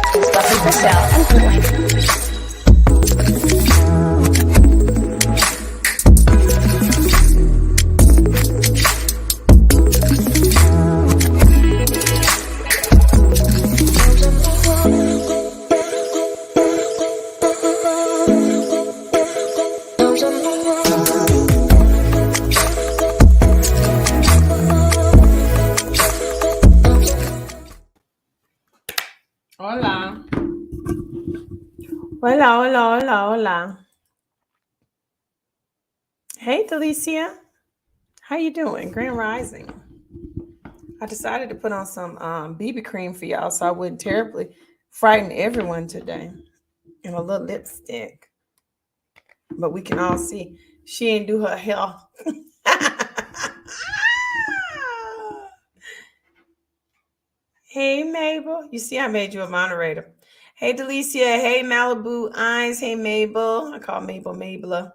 Buffie Purselle and Floyd. Hola. Hola, hola, hola, hola. Hey, Alicia. How you doing? Grand Rising. I decided to put on some BB cream for y'all so I wouldn't terribly frighten everyone today. And a little lipstick. But we can all see she didn't do her hair. Hey, Mabel. You see, I made you a moderator. Hey, Delicia. Hey, Malibu Eyes. Hey, Mabel. I call Mabel Mabela.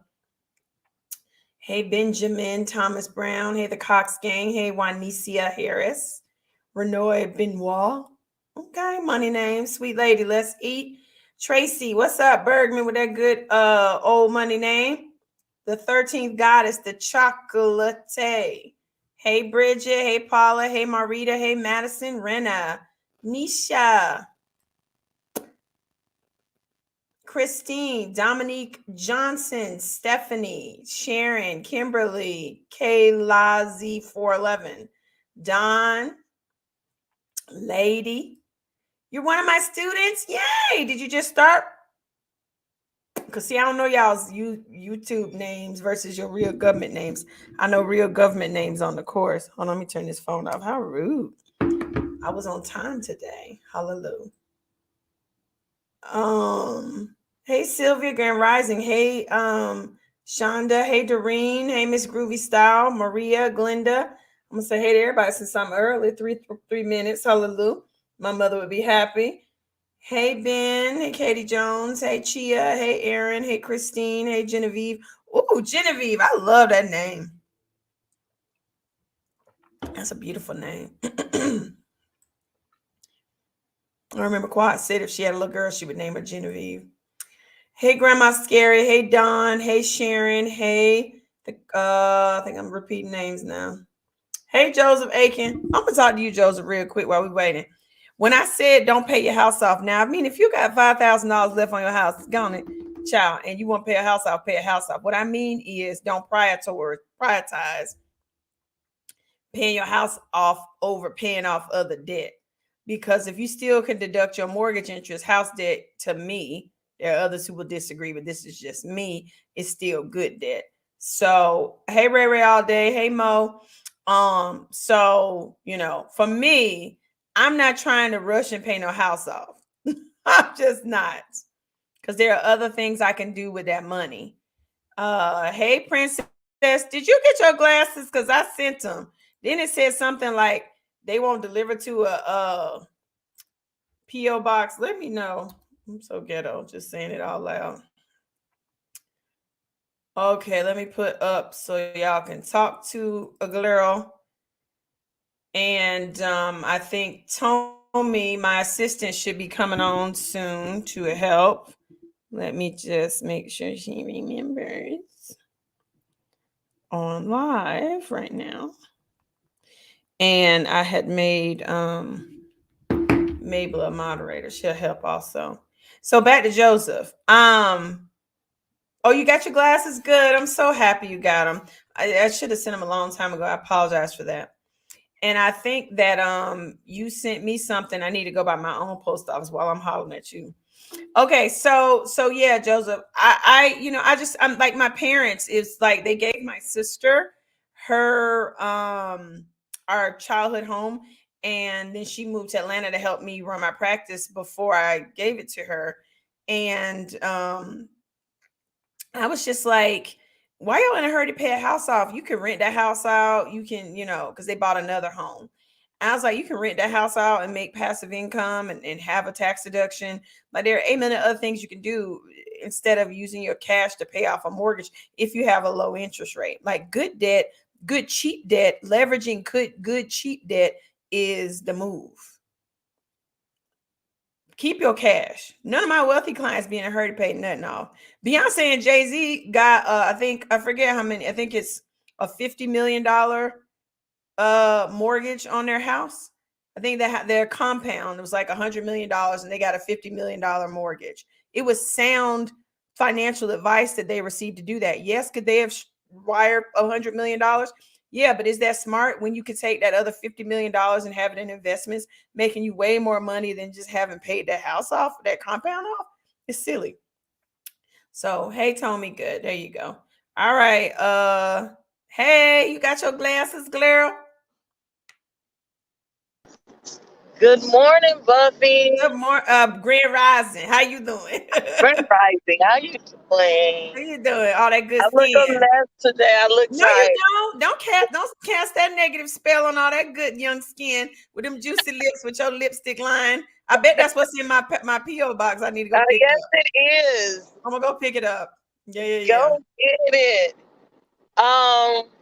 Hey, Benjamin Thomas Brown. Hey, the Cox Gang. Hey, Juanicia Harris. Renoy Benoit. Okay, money name. Sweet lady. Let's eat. Tracy, what's up? Bergman with that good old money name. The 13th goddess, the chocolate. Hey, Bridget. Hey, Paula. Hey, Marita. Hey, Madison. Rena. Nisha. Christine, Dominique Johnson, Stephanie, Sharon, Kimberly, Kaylazy 411, Don, Lady. You're one of my students? Yay! Did you just start? Because see, I don't know y'all's YouTube names versus your real government names. I know real government names on the course. Hold on, let me turn this phone off. How rude. I was on time today. Hallelujah. Hey, Sylvia, Grand Rising. Hey, Shonda. Hey, Doreen. Hey, Miss Groovy Style. Maria, Glenda. I'm gonna say hey to everybody since I'm early. Three minutes. Hallelujah. My mother would be happy. Hey, Ben. Hey, Katie Jones. Hey, Chia. Hey, Aaron. Hey, Christine. Hey, Genevieve. Ooh, Genevieve. I love that name. That's a beautiful name. I remember Quad said if she had a little girl, she would name her Genevieve. Hey, Grandma Scary. Hey, Dawn. Hey, Sharon. Hey, I think I'm repeating names now. Hey, Joseph Aiken. I'm going to talk to you, Joseph, real quick while we're waiting. When I said don't pay your house off, now, I mean, if you got $5,000 left on your house, it's gone, child, and you want to pay a house off, pay a house off. What I mean is don't prioritize paying your house off over paying off other debt. Because if you still can deduct your mortgage interest, house debt, to me, there are others who will disagree, but this is just me, it's still good debt. So, hey, Ray Ray all day. Hey, Mo. So, for me, I'm not trying to rush and pay no house off. I'm just not. Because there are other things I can do with that money. Hey, Princess, did you get your glasses? Because I sent them. Then it said something like they won't deliver to a P.O. box. Let me know. I'm so ghetto, just saying it out loud. Okay, let me put up so y'all can talk to a girl. And I think Tommy, my assistant, should be coming on soon to help. Let me just make sure she remembers. On live right now. And I had made Mabel a moderator. She'll help also. So back to Joseph. Oh, you got your glasses? Good. I'm so happy you got them. I should have sent them a long time ago. I apologize for that. And I think that you sent me something. I need to go by my own post office while I'm hollering at you. Okay, so yeah, Joseph. I'm like my parents. It's like they gave my sister her our childhood home, and then she moved to Atlanta to help me run my practice before I gave it to her. And I was just like, why y'all in a hurry to pay a house off? You can rent that house out. You can, because they bought another home. I was like, you can rent that house out and make passive income and have a tax deduction. But there are a million other things you can do instead of using your cash to pay off a mortgage if you have a low interest rate. Like good debt, good cheap debt, leveraging good cheap debt is the move. Keep your cash. None of my wealthy clients be in a hurry to pay nothing off. Beyonce and Jay-Z got I forget how many. I think it's a $50 million mortgage on their house. I think that their compound, it was like $100 million and they got a $50 million mortgage. It was sound financial advice that they received to do that. Yes, could they have wired $100 million? Yeah, but is that smart when you could take that other $50 million and have it in investments, making you way more money than just having paid that house off, that compound off? It's silly. So, hey, Tommy, good. There you go. All right. Hey, you got your glasses, girl? Good morning, Buffy. Good morning, Grand Rising. How you doing? Grand Rising. How you doing? How you doing? All that good I look a skin. mess today. I look No, tired. you don't. Don't cast that negative spell on all that good young skin with them juicy lips with your lipstick line. I bet that's what's in my PO box. I need to go pick Yes, it up. it is. I'm gonna go pick it up. Yeah. Go get it.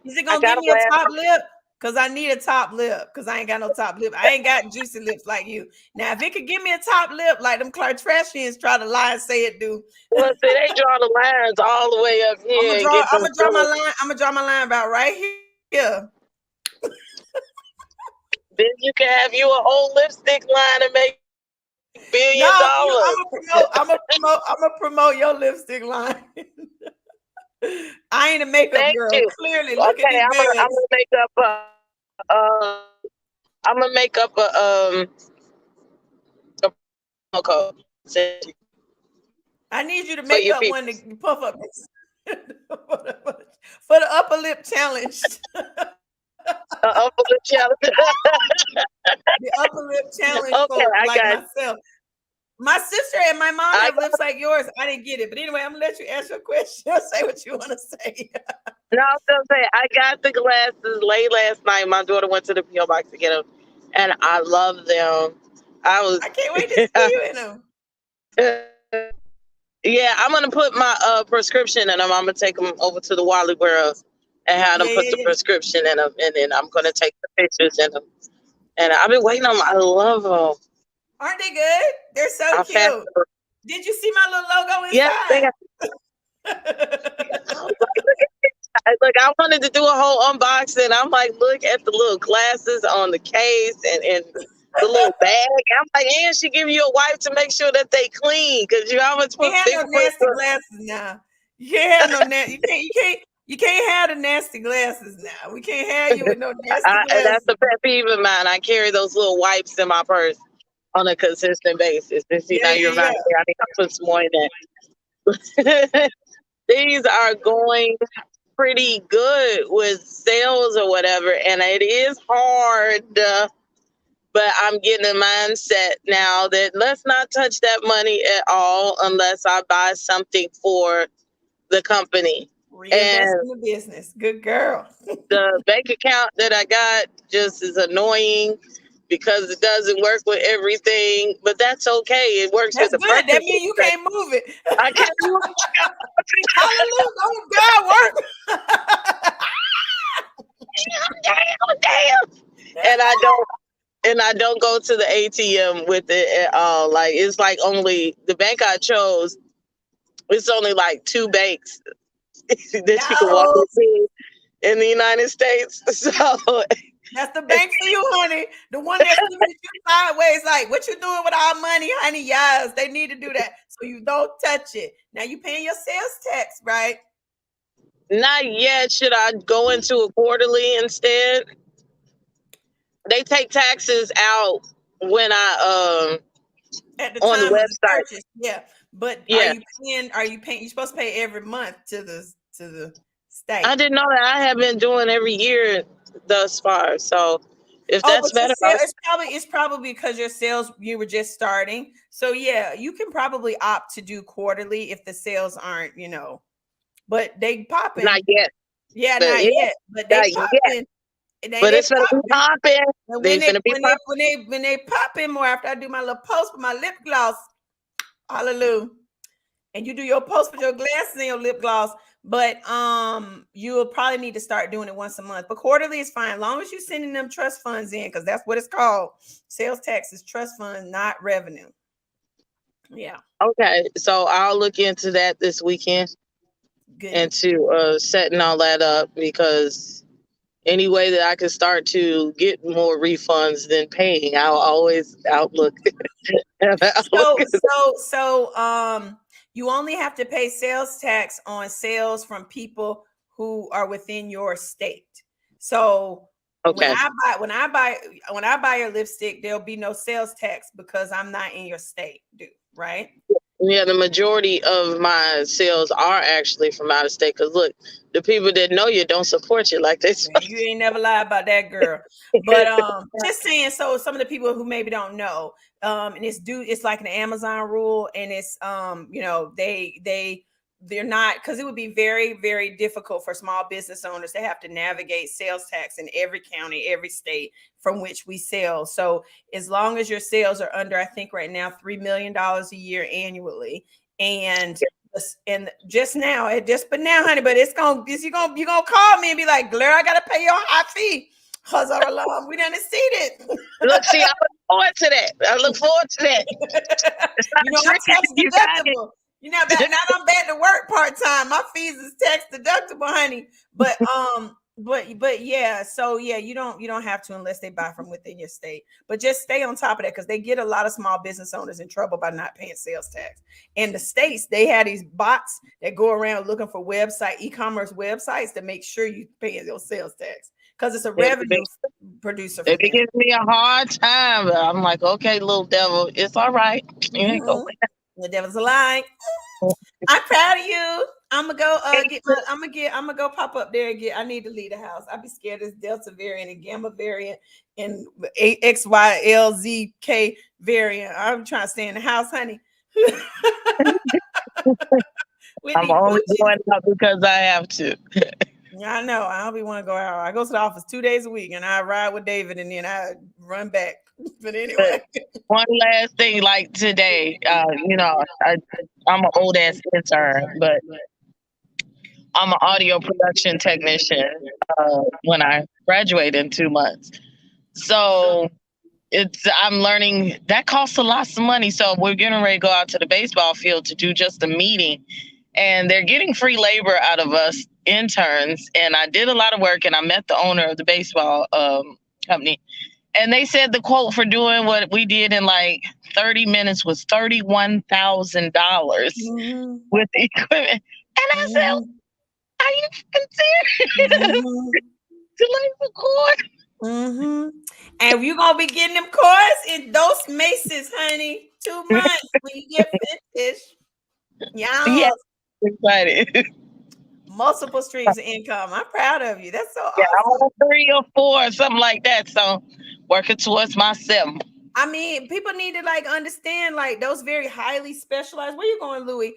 Is it gonna give me a top lip? Because I need a top lip. Because I ain't got no top lip. I ain't got juicy lips like you. Now, if it could give me a top lip like them Kardashians try to lie and say it do. Well, see, they draw the lines all the way up here. I'm gonna draw my line. I'm gonna draw my line about right here. Then you can have you a whole lipstick line and make $1 billion. I'm gonna promote your lipstick line. I ain't a makeup Thank girl. you. Clearly, look at these I'm gonna make up I'm gonna make up a promo code. I need you to make up people. one to puff up for the upper lip challenge. Upper lip challenge. The upper lip challenge Okay, for I like got myself. My sister and my mom have lips like yours. I didn't get it, but anyway, I'm gonna let you ask your question. Say what you want to say. No, I was gonna say I got the glasses late last night. My daughter went to the PO box to get them, and I love them. I can't wait to see you in them. Yeah, I'm gonna put my prescription in them. I'm gonna take them over to the Wally World and have them put the prescription in them, and then I'm gonna take the pictures in them. And I've been waiting on them. I love them. Aren't they good? They're so cute. Did you see my little logo inside? Yeah. Look, I wanted to do a whole unboxing. I'm like, look at the little glasses on the case and the little bag. I'm like, and she give you a wipe to make sure that they clean because you always put have no nasty glasses now. You can't have no nasty. You can't have the nasty glasses now. We can't have you with no nasty glasses. That's the pet peeve of mine. I carry those little wipes in my purse on a consistent basis. And see, now you're right there. I need to put some more in that. These are going pretty good with sales or whatever, and it is hard, but I'm getting a mindset now that let's not touch that money at all unless I buy something for the company. Reinvest in the business. Good girl. The bank account that I got just is annoying because it doesn't work with everything, but that's okay. It works with the good. That means you can't move it. I can't move it. Hallelujah. Oh, God, work. Damn. And I don't go to the ATM with it at all. Like, it's like only the bank I chose, it's only like 2 banks that you can walk into in the United States. So that's the bank for you, honey. The one that's looking at you sideways, like, what you doing with our money, honey? Yes, they need to do that. So you don't touch it. Now you paying your sales tax, right? Not yet. Should I go into a quarterly instead? They take taxes out when I at the on time the website. Of the purchase, yeah. But yeah. Are you paying? You're supposed to pay every month to the state. I didn't know that. I have been doing every year thus far. So if that's better, it's probably because your sales, you were just starting. So yeah, you can probably opt to do quarterly if the sales aren't, but they popping. Not yet. Yeah, not yet. But they popping. But it's gonna be popping. When they pop in more after I do my little post with my lip gloss, hallelujah, and you do your post with your glasses and your lip gloss, but you will probably need to start doing it once a month. But quarterly is fine, as long as you're sending them trust funds in, because that's what it's called. Sales tax is trust fund, not revenue. Yeah. Okay, so I'll look into that this weekend, Good. into setting all that up, because any way that I can start to get more refunds than paying, I'll always outlook. So you only have to pay sales tax on sales from people who are within your state. So when Okay. I buy your lipstick, there'll be no sales tax because I'm not in your state, dude, right? Yeah, the majority of my sales are actually from out of state. Because look, the people that know you don't support you like they. You ain't never lie about that, girl. But just saying, so some of the people who maybe don't know, and it's like an Amazon rule, and it's they're not, because it would be very, very difficult for small business owners to have to navigate sales tax in every county, every state from which we sell. So as long as your sales are under, I think right now, $3 million a year annually, and just now, honey, but you're gonna call me and be like, Blair, I gotta pay your high fee. Cause our alarm, we done exceeded. Look, see, I look forward to that. I look forward to that. It's not I'm tricking tax if you got it. deductible. Now I'm back to work part time. My fees is tax deductible, honey. But yeah, so yeah, you don't have to unless they buy from within your state. But just stay on top of that, because they get a lot of small business owners in trouble by not paying sales tax. In the states, they have these bots that go around looking for e-commerce websites to make sure you pay your sales tax, because it's a revenue producer for They them. give me a hard time. I'm like, okay, little devil, it's all right. You ain't going. The devil's a lie. I'm proud of you. I'm gonna go I'm gonna go pop up there and I need to leave the house. I'd be scared of this Delta variant and Gamma variant and XYLZK variant. I'm trying to stay in the house, honey. I'm only going out because I have to. I know. I don't want to go out. I go to the office 2 days a week, and I ride with David, and then I run back. But anyway, one last thing, like today, I'm an old ass intern, but I'm an audio production technician when I graduate in 2 months. So I'm learning that costs a lot of money. So we're getting ready to go out to the baseball field to do just a meeting, and they're getting free labor out of us interns. And I did a lot of work, and I met the owner of the baseball company. And they said the quote for doing what we did in like 30 minutes was $31,000 with the equipment. And I said, are you serious? To like the court. And you're gonna be getting them cars in those Maces, honey. 2 months when you get finished. Yeah, excited. Multiple streams of income. I'm proud of you. That's so awesome. Yeah, I'm on 3 or 4, something like that. So working towards my 7. I mean, people need to like understand like those very highly specialized. Where you going, Louis?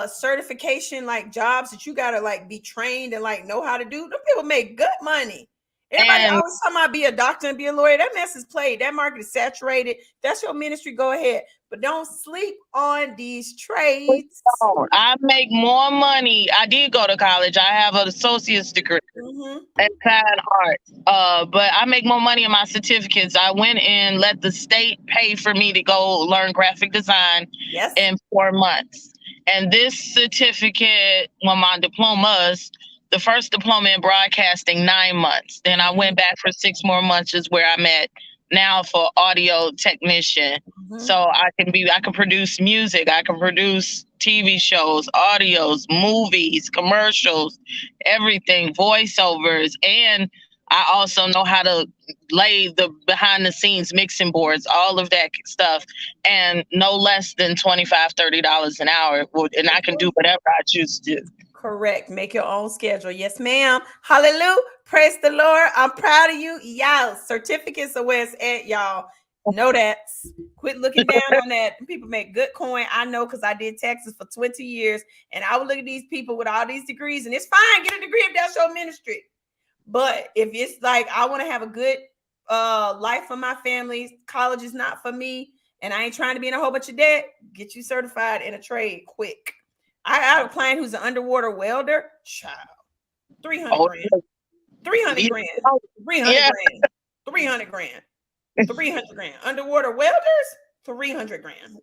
Certification, like jobs that you gotta like be trained and like know how to do. Them people make good money. Everybody always talking about be a doctor and be a lawyer. That mess is played. That market is saturated. That's your ministry. Go ahead. But don't sleep on these trades. I make more money. I did go to college. I have an associate's degree in fine art. But I make more money in my certificates. I went and let the state pay for me to go learn graphic design in 4 months. And this certificate, my diplomas, the first diploma in broadcasting, 9 months. Then I went back for 6 more months, is where I'm at now for audio technician. So I can produce music, I can produce TV shows, audios, movies, commercials, everything, voiceovers, and I also know how to lay the behind the scenes mixing boards, all of that stuff, and no less than $25, $30 an hour, and I can do whatever I choose to do. Correct. Make your own schedule. Yes, ma'am. Hallelujah. Praise the Lord. I'm proud of you. Y'all, certificates are where it's at, y'all. Know that. Quit looking down on that. People make good coin. I know, because I did taxes for 20 years, and I would look at these people with all these degrees, and it's fine. Get a degree if that's your ministry. But if it's like, I want to have a good life for my family, college is not for me, and I ain't trying to be in a whole bunch of debt, get you certified in a trade quick. I have a client who's an underwater welder. Child, 300 grand. 300 grand. 300 grand. 300 grand. 300 grand. Underwater welders, 300 grand.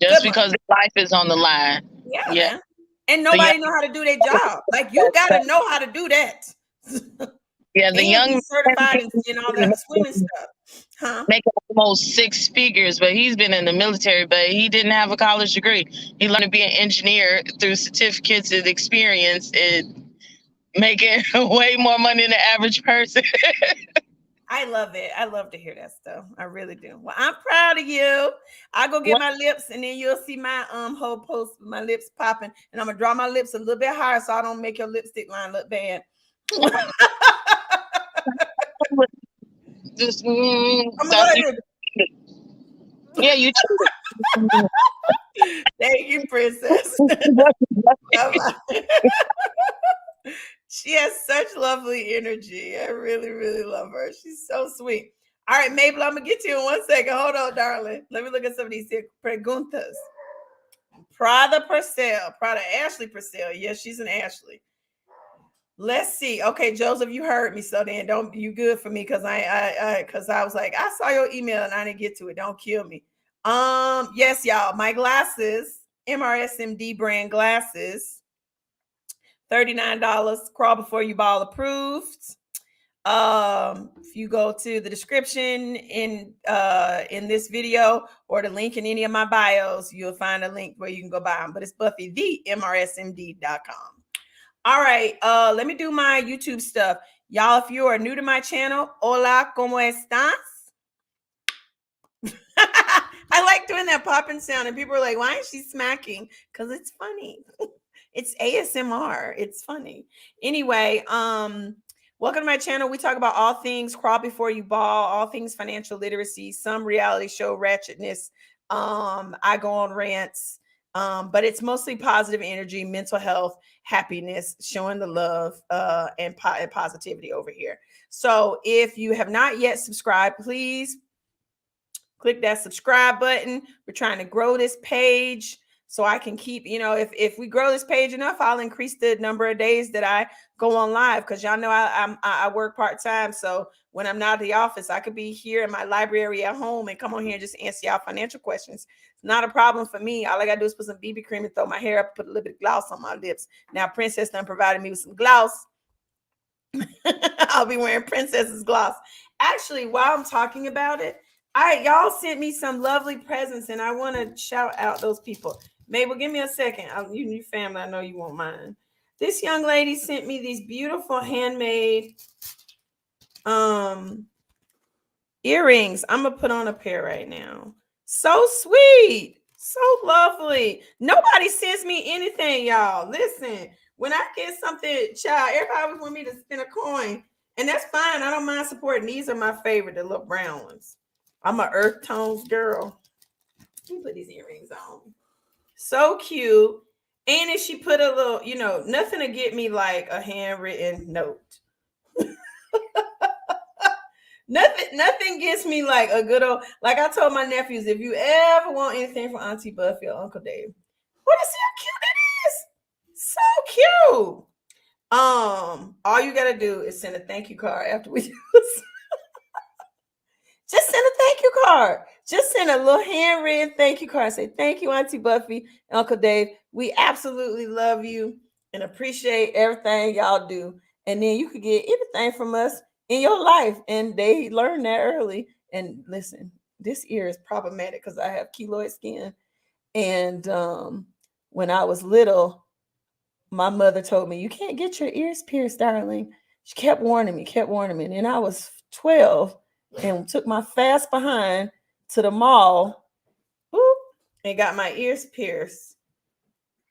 Just because life is on the line. Yeah, man. And nobody know how to do their job. Like, you got to know how to do that. Yeah, the and young be certified in all that swimming stuff. Huh? Making almost 6 figures, but he's been in the military, but he didn't have a college degree. He learned to be an engineer through certificates and experience and making way more money than the average person. I love it. I love to hear that stuff. I really do. Well, I'm proud of you. I'll go get my lips, and then you'll see my whole post with my lips popping. And I'm gonna draw my lips a little bit higher so I don't make your lipstick line look bad. Just, yeah, you thank you, princess. She has such lovely energy. I really, really love her. She's so sweet. All right, Mabel, I'm gonna get to you in 1 second. Hold on, darling. Let me look at some of these preguntas. Prada Purselle, Ashley Purselle. Yes, she's an Ashley. Let's see. Okay, Joseph, you heard me. So then don't you good for me because I was like, I saw your email and I didn't get to it. Don't kill me. Yes, y'all. My glasses, MRSMD brand glasses, $39. Crawl before you ball approved. If you go to the description in this video or the link in any of my bios, you'll find a link where you can go buy them. But it's BuffieTheMRSMD.com. All right, let me do my YouTube stuff. Y'all, if you are new to my channel, hola, ¿cómo estás? I like doing that popping sound, and people are like, why is she smacking? Because it's funny. It's ASMR. It's funny. Anyway, welcome to my channel. We talk about all things crawl before you ball, all things financial literacy, some reality show ratchetness. I go on rants. But it's mostly positive energy, mental health, happiness, showing the love and positivity over here. So if you have not yet subscribed, please click that subscribe button. We're trying to grow this page so I can keep, if we grow this page enough, I'll increase the number of days that I go on live, because y'all know I work part-time. So when I'm not at the office, I could be here in my library at home and come on here and just answer y'all financial questions. It's not a problem for me. All I got to do is put some BB cream and throw my hair up, put a little bit of gloss on my lips. Now, Princess done provided me with some gloss. I'll be wearing Princess's gloss. Actually, while I'm talking about it, y'all sent me some lovely presents, and I want to shout out those people. Mabel, give me a second. You family, I know you won't mind. This young lady sent me these beautiful handmade earrings. I'm gonna put on a pair right now. So sweet, so lovely. Nobody sends me anything, y'all. Listen, when I get something, child, everybody always want me to spend a coin, and that's fine. I don't mind supporting. These are my favorite, the little brown ones. I'm an earth tones girl. Let me put these earrings on. So cute. And if she put a little, nothing to get me like a handwritten note. Nothing gets me like a good old, like I told my nephews, if you ever want anything from Auntie Buffie or Uncle Dave, what is how cute that is? So cute. All you gotta do is send a thank you card after we do this. Just send a thank you card. Just send a little handwritten thank you card. Say, thank you, Auntie Buffie, Uncle Dave. We absolutely love you and appreciate everything y'all do. And then you could get anything from us in your life. And they learn that early. And listen, this ear is problematic because I have keloid skin. And when I was little, my mother told me, you can't get your ears pierced, darling. She kept warning me. And then I was 12 and took my fast behind to the mall and got my ears pierced.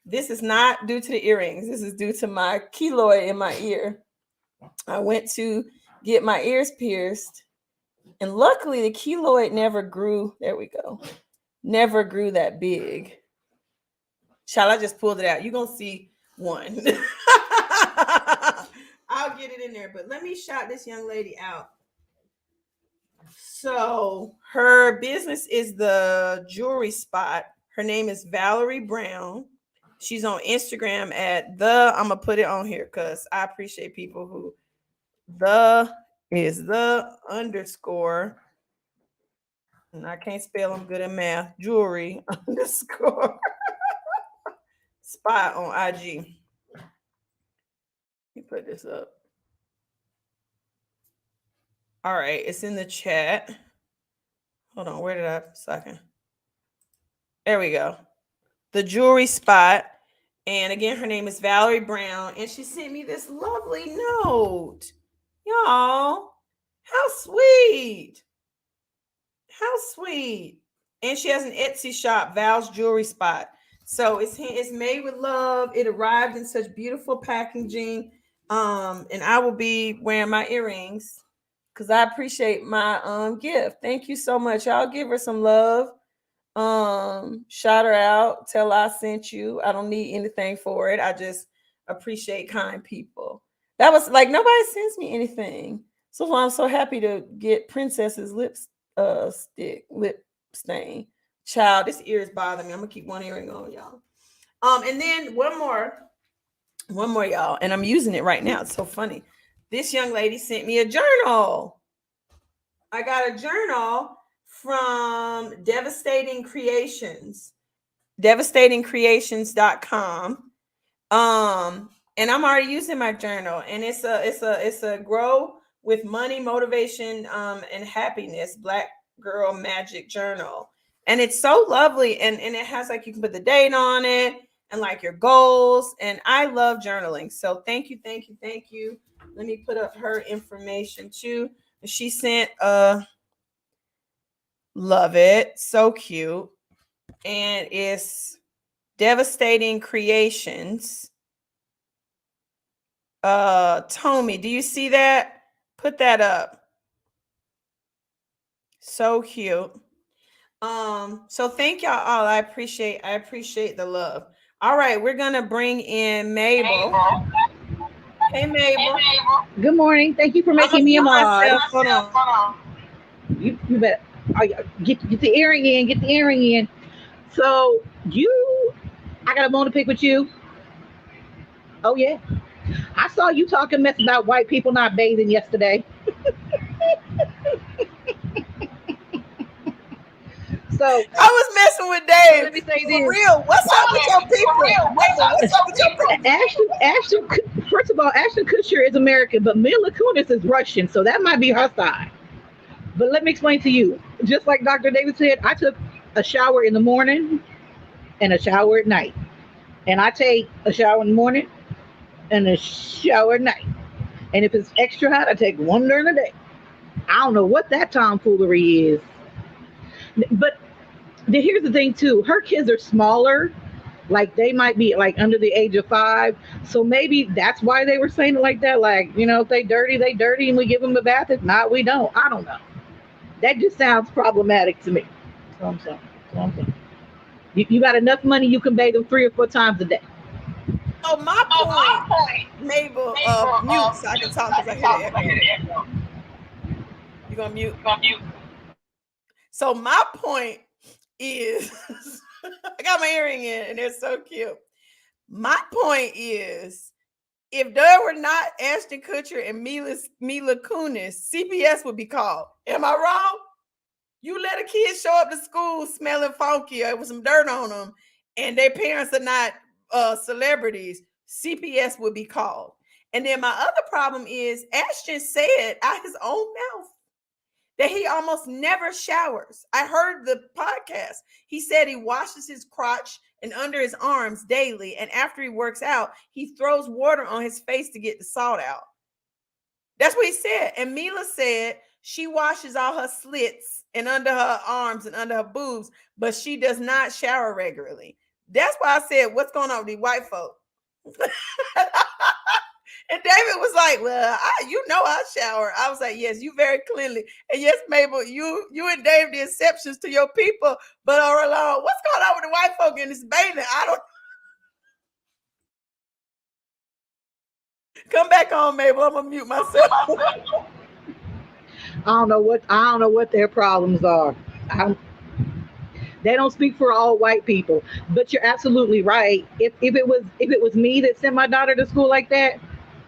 This is not due to the earrings. This is due to my keloid in my ear. I went to get my ears pierced, and luckily the keloid never grew. There we go. Never grew that big. Child, I just pulled it out. You're going to see one. I'll get it in there, but let me shout this young lady out. So her business is the jewelry spot. Her name is Valerie Brown. She's on Instagram at I'm gonna put it on here because I appreciate people who _. And I can't spell. I'm good at math. Jewelry underscore spot on IG. Let me put this up. All right, it's in the chat. Hold on, where did I second? There we go. The jewelry spot. And again, her name is Valerie Brown. And she sent me this lovely note. Y'all, how sweet. How sweet. And she has an Etsy shop, Val's Jewelry Spot. So it's made with love. It arrived in such beautiful packaging. And I will be wearing my earrings because I appreciate my gift. Thank you so much. Y'all give her some love. Shout her out. Tell her I sent you. I don't need anything for it. I just appreciate kind people. That was like nobody sends me anything. So I'm so happy to get Princess's lip stain. Child, this ear is bothering me. I'm gonna keep one earring on, y'all. And then one more, y'all, and I'm using it right now. It's so funny. This young lady sent me a journal. I got a journal from devastatingcreations.com. And I'm already using my journal, and it's a grow with money, motivation, and happiness Black girl magic journal. And it's so lovely, and it has like you can put the date on it and like your goals. And I love journaling. So thank you. Let me put up her information too. She sent love it. So cute. And it's Devastating Creations. Tommy, do you see that? Put that up. So cute. So thank y'all all. I appreciate the love. All right, we're gonna bring in Mabel. Hey Mabel. Good morning. Thank you for making me a mod. Hold on. You better get the earring in. Get the earring in. So I got a bone to pick with you. Oh yeah, I saw you talking mess about white people not bathing yesterday. So I was messing with Dave. Let me say this. For real, what's up with your people? What's up with your people? Ashton, first of all, Ashton Kutcher is American, but Mila Kunis is Russian, so that might be her side. But let me explain to you. Just like Dr. David said, I took a shower in the morning and a shower at night. And I take a shower in the morning and a shower at night. And if it's extra hot, I take one during the day. I don't know what that tomfoolery is. But here's the thing too, her kids are smaller, like they might be like under the age of 5, so maybe that's why they were saying it like that, like, you know, if they dirty and we give them a bath. If not, we don't. I don't know, that just sounds problematic to me. So I'm saying you got enough money, you can bathe them 3 or 4 times a day. Oh, my point, Mabel, mute so I can talk because I hear the echo. You gonna mute? So my point is, I got my earring in and they're so cute. My point is, if there were not Ashton Kutcher and Mila Kunis, CPS would be called. Am I wrong? You let a kid show up to school smelling funky or with some dirt on them, and their parents are not celebrities, CPS would be called. And then my other problem is, Ashton said out his own mouth that he almost never showers. I heard the podcast. He said he washes his crotch and under his arms daily. And after he works out, he throws water on his face to get the salt out. That's what he said. And Mila said she washes all her slits and under her arms and under her boobs, but she does not shower regularly. That's why I said, what's going on with these white folk? And David was like, well, I shower. I was like, yes, you very clearly. And yes, Mabel, you and Dave the exceptions to your people. But Orlando, what's going on with the white folk in this bathing? I don't. Come back on, Mabel. I'm gonna mute myself. I don't know what their problems are. They don't speak for all white people. But you're absolutely right. If it was me that sent my daughter to school like that,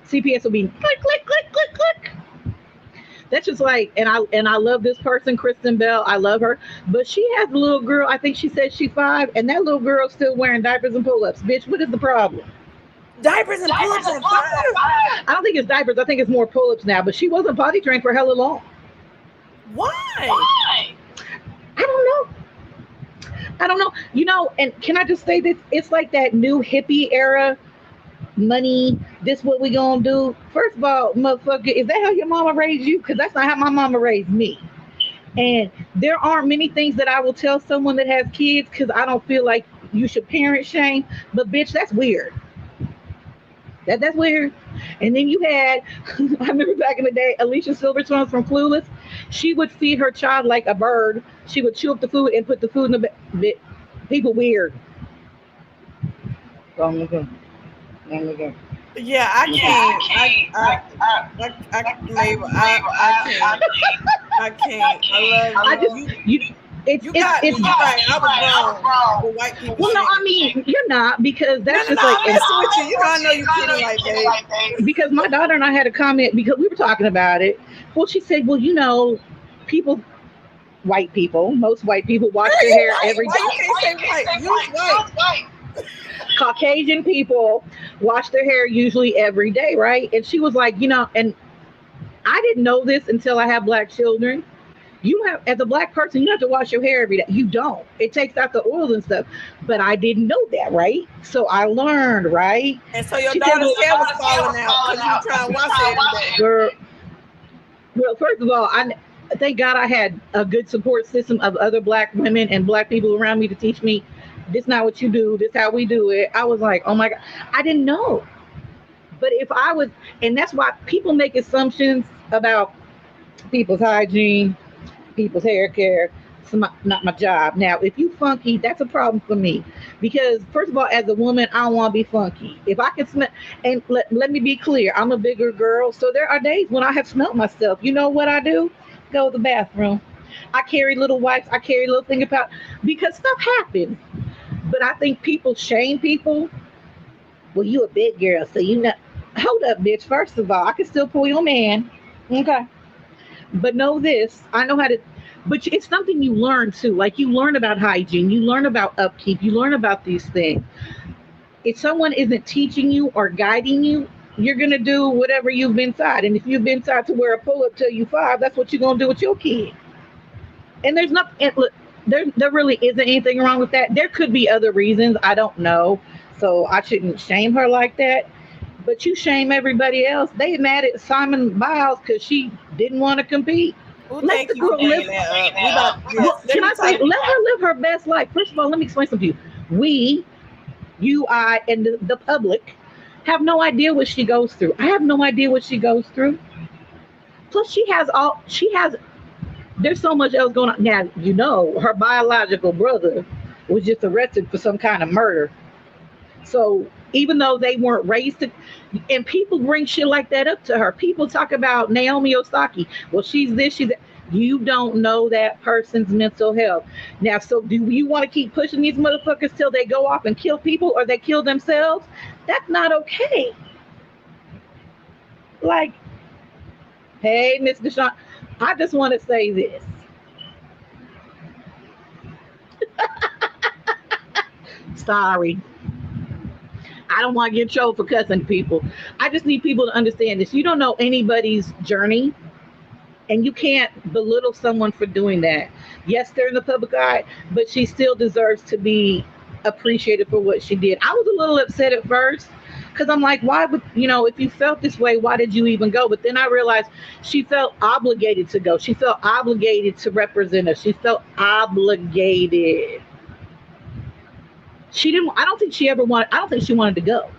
CPS will be click, click, click, click, click. That's just like, and I love this person, Kristen Bell. I love her, but she has a little girl. I think she said she's 5, and that little girl's still wearing diapers and pull-ups. Bitch, what is the problem? Diapers and pull-ups at 5? I don't think it's diapers. I think it's more pull-ups now. But she wasn't potty trained for hella long. Why? I don't know. You know, and can I just say this? It's like that new hippie era money. This what we gonna do? First of all, motherfucker, is that how your mama raised you? Because that's not how my mama raised me. And there aren't many things that I will tell someone that has kids because I don't feel like you should parent shame. But bitch, that's weird. That's weird. And then you had, I remember back in the day, Alicia Silverstone from Clueless. She would feed her child like a bird. She would chew up the food and put the food in the bit. People weird. Yeah, I can't. I can't. I love you. It's right. I was wrong with white people. Well, no, I mean you're not because that's no, just like. I'm messing with you. You know, I know you kidding like that. Because my daughter and I had a comment because we were talking about it. Well, she said, "Well, you know, white people, most white people wash their hair every day." Why you can't say white? Use white. Caucasian people wash their hair usually every day, right? And she was like, you know, and I didn't know this until I have black children. You have, as a black person, you have to wash your hair every day. You don't. It takes out the oils and stuff. But I didn't know that, right? So I learned, right? And so your daughter's hair was falling out because you were trying to wash it every day. Girl, well, first of all, thank God I had a good support system of other black women and black people around me to teach me, this not what you do, this how we do it. I was like, oh my God, I didn't know. But if I was, and that's why people make assumptions about people's hygiene, people's hair care. It's not my job. Now, if you funky, that's a problem for me. Because first of all, as a woman, I don't want to be funky. If I can smell, and let me be clear, I'm a bigger girl. So there are days when I have smelled myself. You know what I do? Go to the bathroom. I carry little wipes. I carry little finger powder because stuff happens. But I think people shame people. Well, you a big girl, so you know. Hold up, bitch. First of all, I can still pull your man. Okay. But know this, I know how to, but it's something you learn too. Like you learn about hygiene, you learn about upkeep, you learn about these things. If someone isn't teaching you or guiding you, you're going to do whatever you've been taught. And if you've been taught to wear a pull-up till you 5, that's what you're going to do with your kid. And there's nothing, look, there really isn't anything wrong with that. There could be other reasons. I don't know. So I shouldn't shame her like that. But you shame everybody else. They mad at Simon Biles because she didn't want to compete. Well, thank you for bringing that up. Can I say, let her live her best life. First of all, let me explain something to you. We, you, I, and the public have no idea what she goes through. I have no idea what she goes through. Plus, there's so much else going on. Now, you know, her biological brother was just arrested for some kind of murder. So even though they weren't raised to, and people bring shit like that up to her. People talk about Naomi Osaka. Well, she's this, she's that. You don't know that person's mental health. Now, so do you want to keep pushing these motherfuckers till they go off and kill people or they kill themselves? That's not okay. Like, hey, Miss Deshawn, I just want to say this. Sorry. I don't want to get trolled for cussing people. I just need people to understand this. You don't know anybody's journey, and you can't belittle someone for doing that. Yes, they're in the public eye, but she still deserves to be appreciated for what she did. I was a little upset at first because I'm like, why would, you know, if you felt this way, why did you even go? But then I realized she felt obligated to go. She felt obligated to represent us. She felt obligated. I don't think she wanted to go.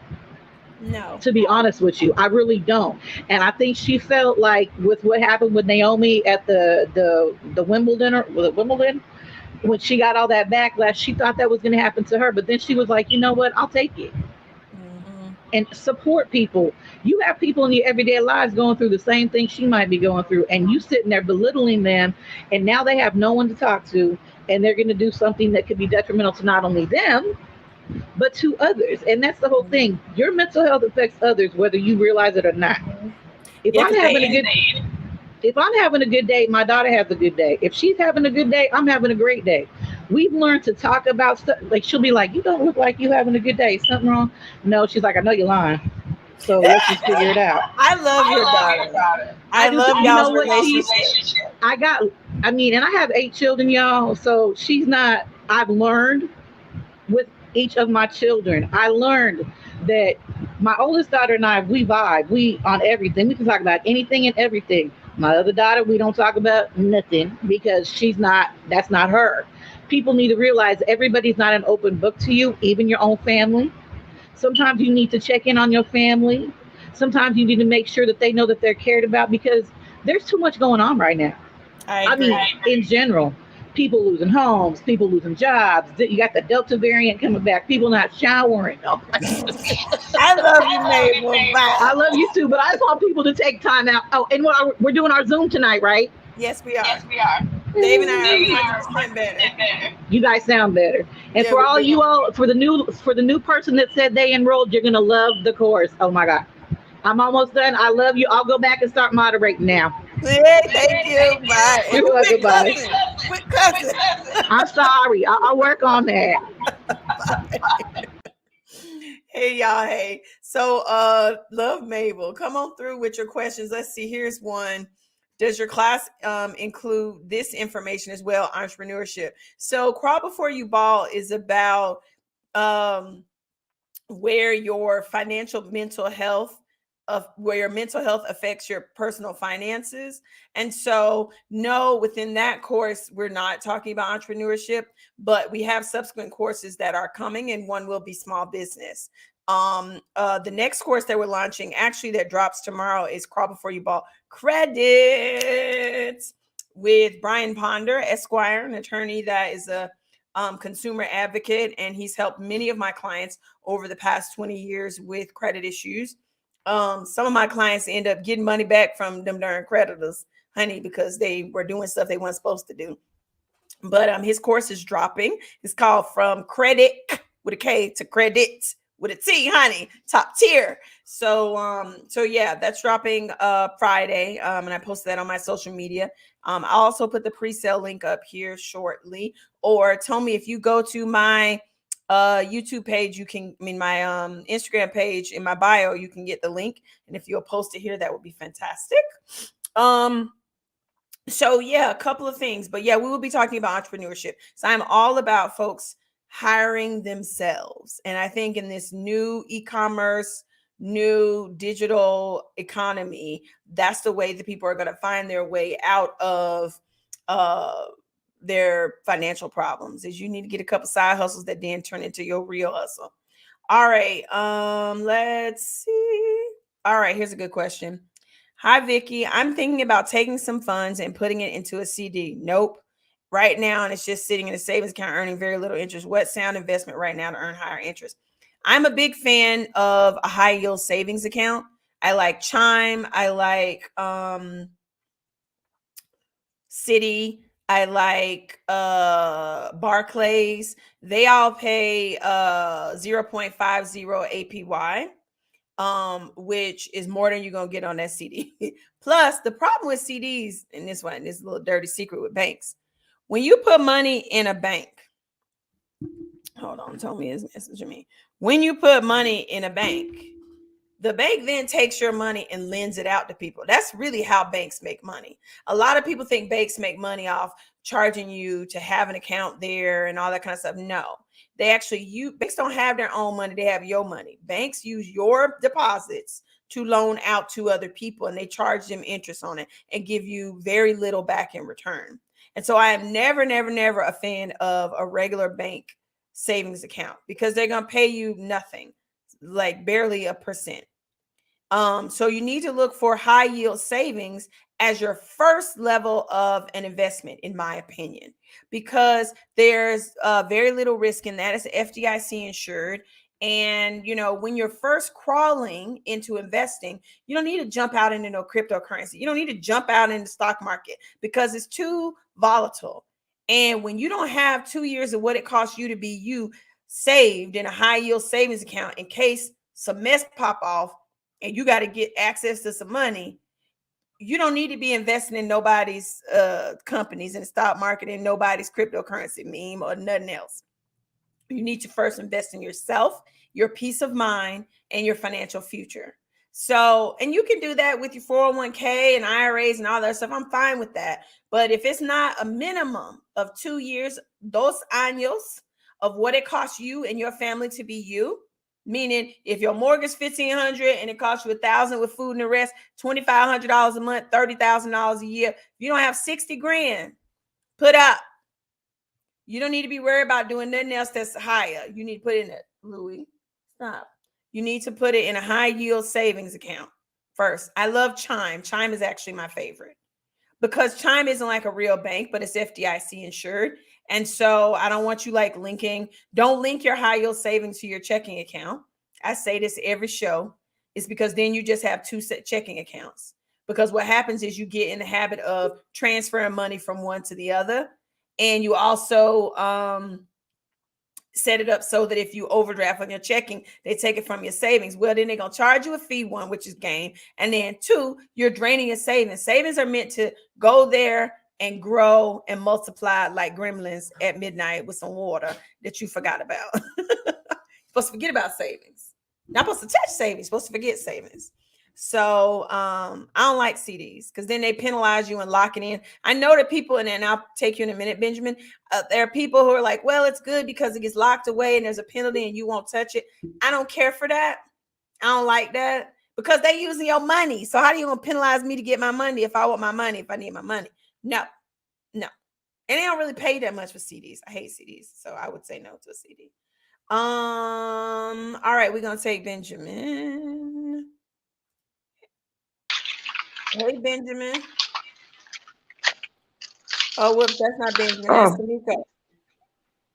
No. To be honest with you, I really don't. And I think she felt like with what happened with Naomi at the Wimbledon, or was it Wimbledon? When she got all that backlash, she thought that was going to happen to her. But then she was like, you know what? I'll take it. Mm-hmm. And support people. You have people in your everyday lives going through the same thing she might be going through. And you sitting there belittling them. And now they have no one to talk to. And they're going to do something that could be detrimental to not only them, but to others. And that's the whole thing. Your mental health affects others, whether you realize it or not. If I'm having a good, If I'm having a good day, my daughter has a good day. If she's having a good day, I'm having a great day. We've learned to talk about stuff. Like she'll be like, "You don't look like you having a good day. Something wrong?" No, she's like, "I know you're lying. So let's just figure it out." I love your daughter. I I do. love You know y'all's what? relationship. I got. I mean, and I have 8 children, y'all. So she's not. I've learned with each of my children. I learned that my oldest daughter and I, we vibe. We on everything. We can talk about anything and everything. My other daughter, we don't talk about nothing because she's not. That's not her. People need to realize everybody's not an open book to you, even your own family. Sometimes you need to check in on your family. Sometimes you need to make sure that they know that they're cared about because there's too much going on right now. I I mean, agree. in general, people losing homes, people losing jobs. You got the Delta variant coming back, people not showering. Oh, I love you, Mabel. Bye. I love you too, but I just want people to take time out. Oh, and we're doing our Zoom tonight, right? Yes, we are. Dave and I are 100% better. You guys sound better. And Yeah, for we all do. you all, for the new person that said they enrolled, you're gonna love the course. Oh my God, I'm almost done. I love you. I'll go back and start moderating now. Hey, thank you. Bye. And You're welcome. quit Bye. cussing. Quit cussing. I'm sorry. I'll work on that. Hey y'all, hey. So love Mabel. Come on through with your questions. Let's see. Here's one. Does your class include this information as well? Entrepreneurship. So Crawl Before You Ball is about um where your financial mental health of where your mental health affects your personal finances. And so no, within that course we're not talking about entrepreneurship, but we have subsequent courses that are coming, and one will be small business. The next course that we're launching, actually that drops tomorrow, is Crawl Before You Ball Credits with Brian Ponder, Esquire, an attorney that is a consumer advocate, and he's helped many of my clients over the past 20 years with credit issues. Some of my clients end up getting money back from them darn creditors, honey, because they were doing stuff they weren't supposed to do. But his course is dropping. It's called From Credit with a K to Credit with a T, honey, top tier. So yeah, that's dropping Friday. And I posted that on my social media. I'll also put the pre-sale link up here shortly. Or tell me, if you go to my YouTube page, you can, my Instagram page in my bio, you can get the link. And if you'll post it here, that would be fantastic. So yeah, a couple of things, but yeah, we will be talking about entrepreneurship. So I'm all about folks hiring themselves. And I think in this new e-commerce, new digital economy, that's the way that people are going to find their way out of their financial problems. Is you need to get a couple side hustles that then turn into your real hustle. All right, let's see. All right, here's a good question. Hi, Vicky. I'm thinking about taking some funds and putting it into a CD. Nope. Right now, and it's just sitting in a savings account earning very little interest. What sound investment right now to earn higher interest? I'm a big fan of a high yield savings account. I like Chime. I like Citi. I like Barclays. They all pay 0.50 APY. Which is more than you're gonna get on that CD. Plus, the problem with CDs, and this little dirty secret with banks, when you put money in a bank, hold on, tell me his message to me. When you put money in a bank, the bank then takes your money and lends it out to people. That's really how banks make money. A lot of people think banks make money off charging you to have an account there and all that kind of stuff. No, banks don't have their own money. They have your money. Banks use your deposits to loan out to other people, and they charge them interest on it and give you very little back in return. And so I am never, never, never a fan of a regular bank savings account because they're going to pay you nothing, like barely a percent. So you need to look for high yield savings as your first level of an investment, in my opinion, because there's very little risk in that. It's FDIC insured. And, when you're first crawling into investing, you don't need to jump out into no cryptocurrency. You don't need to jump out in the stock market because it's too volatile. And when you don't have 2 years of what it costs you to be you saved in a high yield savings account in case some mess pop off, and you got to get access to some money, you don't need to be investing in nobody's companies in the stock market and nobody's cryptocurrency meme or nothing else. You need to first invest in yourself, your peace of mind, and your financial future. So, and you can do that with your 401k and IRAs and all that stuff. I'm fine with that. But if it's not a minimum of 2 years, dos años of what it costs you and your family to be you, meaning if your mortgage $1,500 and it costs you $1,000 with food and the rest, $2,500 a month, $30,000 a year, you don't have 60 grand put up. You don't need to be worried about doing nothing else that's higher. You need to put it in it, Louis. Stop. You need to put it in a high yield savings account first. I love Chime. Chime is actually my favorite because Chime isn't like a real bank, but it's FDIC insured. And so I don't want you like don't link your high yield savings to your checking account. I say this every show. It's because then you just have two set checking accounts. Because what happens is you get in the habit of transferring money from one to the other. And you also set it up so that if you overdraft on your checking, they take it from your savings. Well, then they're going to charge you a fee, one, which is gain. And then two, you're draining your savings. Savings are meant to go there and grow and multiply like gremlins at midnight with some water that you forgot about. Supposed to forget about savings. Not supposed to touch savings, supposed to forget savings. So I don't like CDs because then they penalize you and lock it in. I know that people, and I'll take you in a minute, Benjamin. There are people who are like, well, it's good because it gets locked away and there's a penalty and you won't touch it. I don't care for that. I don't like that because they're using your money. So how are you going to penalize me to get my money if I want my money, if I need my money? No. And they don't really pay that much for CDs. I hate CDs. So I would say no to a CD. All right, we're going to take Benjamin. Hey, Benjamin. Oh, whoops, that's not Benjamin. That's Tamika.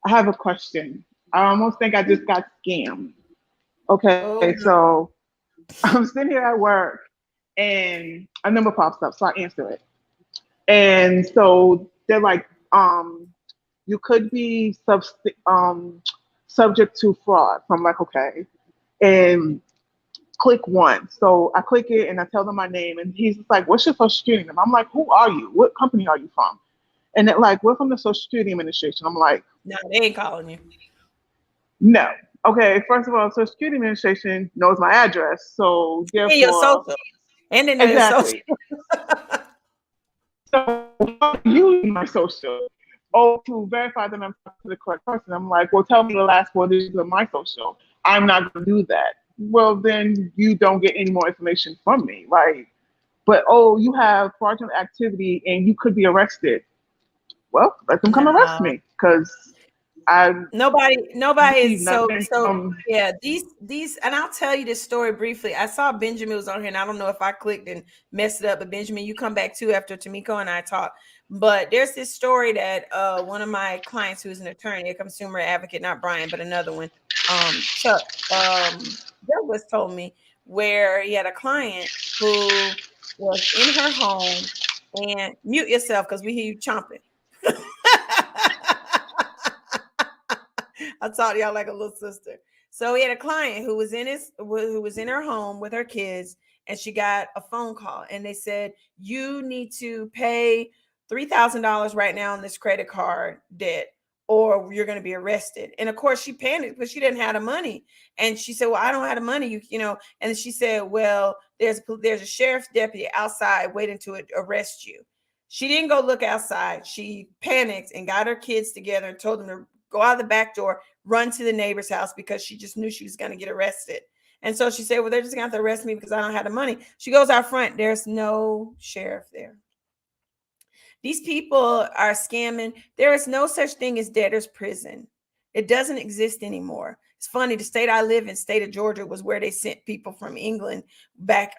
I have a question. I almost think I just got scammed. Okay, so I'm sitting here at work and a number pops up, so I answer it. And so they're like, you could be subject to fraud. So I'm like, okay. And click one. So I click it and I tell them my name and he's like, what's your social security number? I'm like, who are you? What company are you from? And they're like, we're from the Social Security Administration. I'm like, no, they ain't calling you. No. Okay, first of all, Social Security Administration knows my address. So therefore, and your social. And they know exactly. your social. So you my social. Oh, to verify that I'm the correct person. I'm like, well, tell me the last 4 digits of my social. I'm not going to do that. Well, then you don't get any more information from me. Like, but you have fraudulent activity and you could be arrested. Well, let them come arrest me because nobody is so yeah, these and I'll tell you this story briefly. I saw Benjamin was on here and I don't know if I clicked and messed it up, but Benjamin, you come back too after Tamiko and I talk. But there's this story that one of my clients who's an attorney, a consumer advocate, not Brian, but another one, Chuck Douglas told me, where he had a client who was in her home, and mute yourself because we hear you chomping. I talk to y'all like a little sister. So he had a client who was in her home with her kids, and she got a phone call, and they said, you need to pay $3,000 right now on this credit card debt, or you're going to be arrested. And of course, she panicked because she didn't have the money. And she said, well, I don't have the money, you know. And she said, well, there's a sheriff's deputy outside waiting to arrest you. She didn't go look outside. She panicked and got her kids together and told them to go out the back door, run to the neighbor's house because she just knew she was going to get arrested. And so she said, well, they're just going to have to arrest me because I don't have the money. She goes out front. There's no sheriff there. These people are scamming. There is no such thing as debtor's prison. It doesn't exist anymore. It's funny. The state I live in, state of Georgia, was where they sent people from England back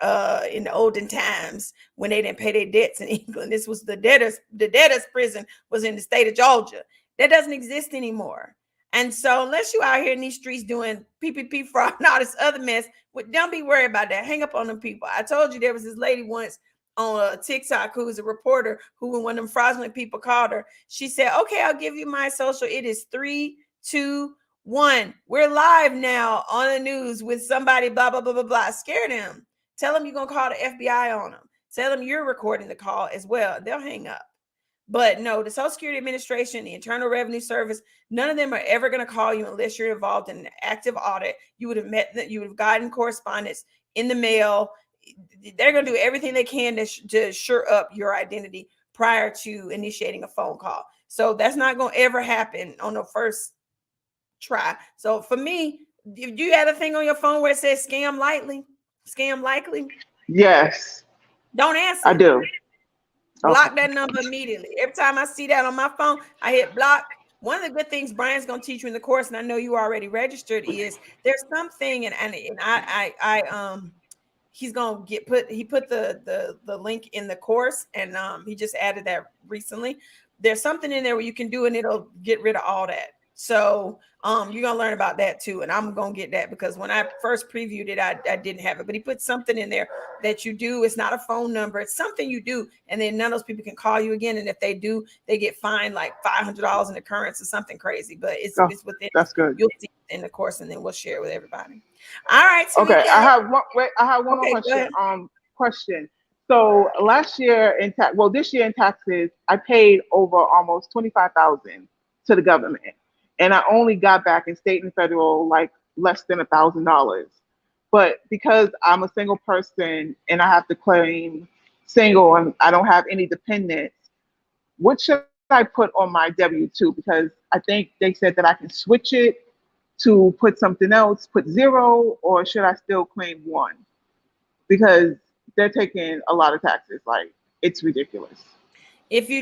in the olden times when they didn't pay their debts in England. This was the debtor's prison was in the state of Georgia. That doesn't exist anymore. And so unless you out here in these streets doing PPP fraud and all this other mess, don't be worried about that. Hang up on them people. I told you there was this lady once on a TikTok who was a reporter who, when one of them fraudulent people called her, she said, okay, I'll give you my social. It is 3, 2, 1. We're live now on the news with somebody, blah, blah, blah, blah, blah. Scare them. Tell them you're going to call the FBI on them. Tell them you're recording the call as well. They'll hang up. But no, the Social Security Administration, the Internal Revenue Service, none of them are ever going to call you unless you're involved in an active audit. You would have met that, you would have gotten correspondence in the mail. They're going to do everything they can to shore up your identity prior to initiating a phone call. So that's not going to ever happen on the first try. So for me, do you have a thing on your phone where it says scam likely? Scam likely? Yes. Don't answer. I do. Block that number immediately. Every time I see that on my phone, I hit block. One of the good things Brian's going to teach you in the course, and I know you already registered, is there's something, and he's going to put the link in the course, and he just added that recently. There's something in there where you can do, and it'll get rid of all that. So you're gonna learn about that too, and I'm gonna get that because when I first previewed it, I didn't have it. But he put something in there that you do. It's not a phone number; it's something you do, and then none of those people can call you again. And if they do, they get fined like $500 in occurrence or something crazy. But it's within. That's good. You'll see it in the course, and then we'll share it with everybody. All right. Okay, I have one. Wait, I have one more question. Question. So this year in taxes, I paid over almost $25,000 to the government. And I only got back in state and federal like less than $1,000. But because I'm a single person and I have to claim single and I don't have any dependents, what should I put on my W-2? Because I think they said that I can switch it to put something else, put 0, or should I still claim 1? Because they're taking a lot of taxes. Like, it's ridiculous. If you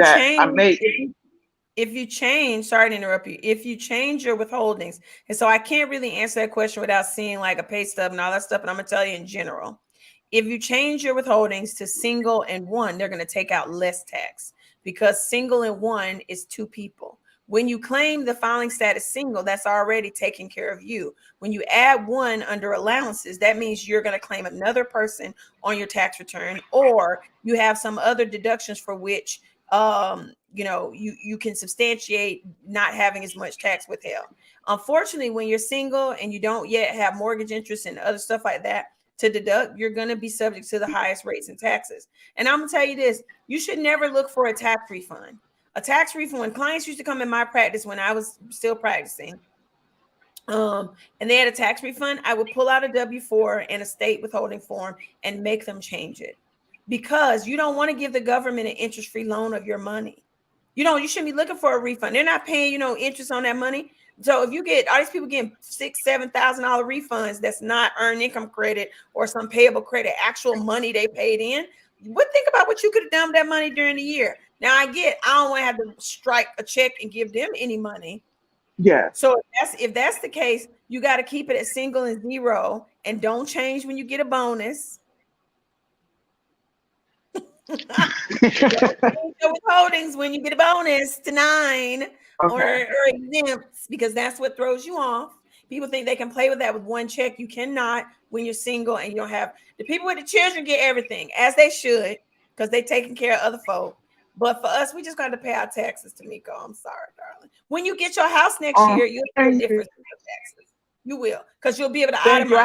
change, sorry to interrupt you. If you change your withholdings, and so I can't really answer that question without seeing like a pay stub and all that stuff, but I'm gonna tell you in general. If you change your withholdings to single and 1, they're gonna take out less tax because single and 1 is 2 people. When you claim the filing status single, that's already taking care of you. When you add 1 under allowances, that means you're going to claim another person on your tax return, or you have some other deductions for which you can substantiate not having as much tax withheld. Unfortunately, when you're single and you don't yet have mortgage interest and other stuff like that to deduct, you're going to be subject to the highest rates and taxes. And I'm going to tell you this, you should never look for a tax refund. A tax refund, when clients used to come in my practice when I was still practicing, and they had a tax refund, I would pull out a W-4 and a state withholding form and make them change it. Because you don't want to give the government an interest-free loan of your money. You shouldn't be looking for a refund. They're not paying, interest on that money. So if you get all these people getting $6,000, $7,000 refunds, that's not earned income credit or some payable credit, actual money they paid in. But think about what you could have done with that money during the year. Now I don't want to have to strike a check and give them any money. Yeah. So if that's the case, you got to keep it at single and 0 and don't change when you get a bonus. Withholdings when you get a bonus to 9 or exempts, because that's what throws you off. People think they can play with that with 1 check. You cannot when you're single and you don't have. The people with the children get everything as they should because they're taking care of other folk. But for us, we just got to pay our taxes, Tamiko. I'm sorry, darling. When you get your house next year, you'll see a difference in your taxes. You will, because you'll be able to itemize. I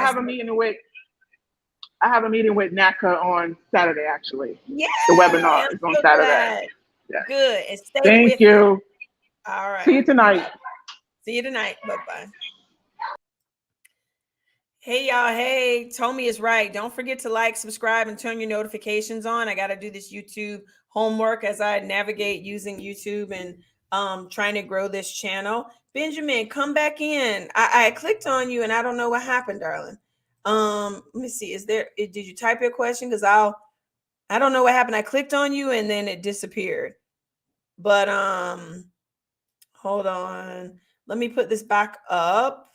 have a meeting with NACA on Saturday, actually. Yeah. The webinar is on Saturday. Yeah. Good. And stay Thank you. All right. See you tonight. Bye-bye. Hey, y'all. Hey, Tommy is right. Don't forget to like, subscribe, and turn your notifications on. I got to do this YouTube homework as I navigate using YouTube and trying to grow this channel. Benjamin, come back in. I clicked on you and I don't know what happened, darling. Let me see. Did you type your question? Because I don't know what happened. I clicked on you and then it disappeared. But hold on. Let me put this back up.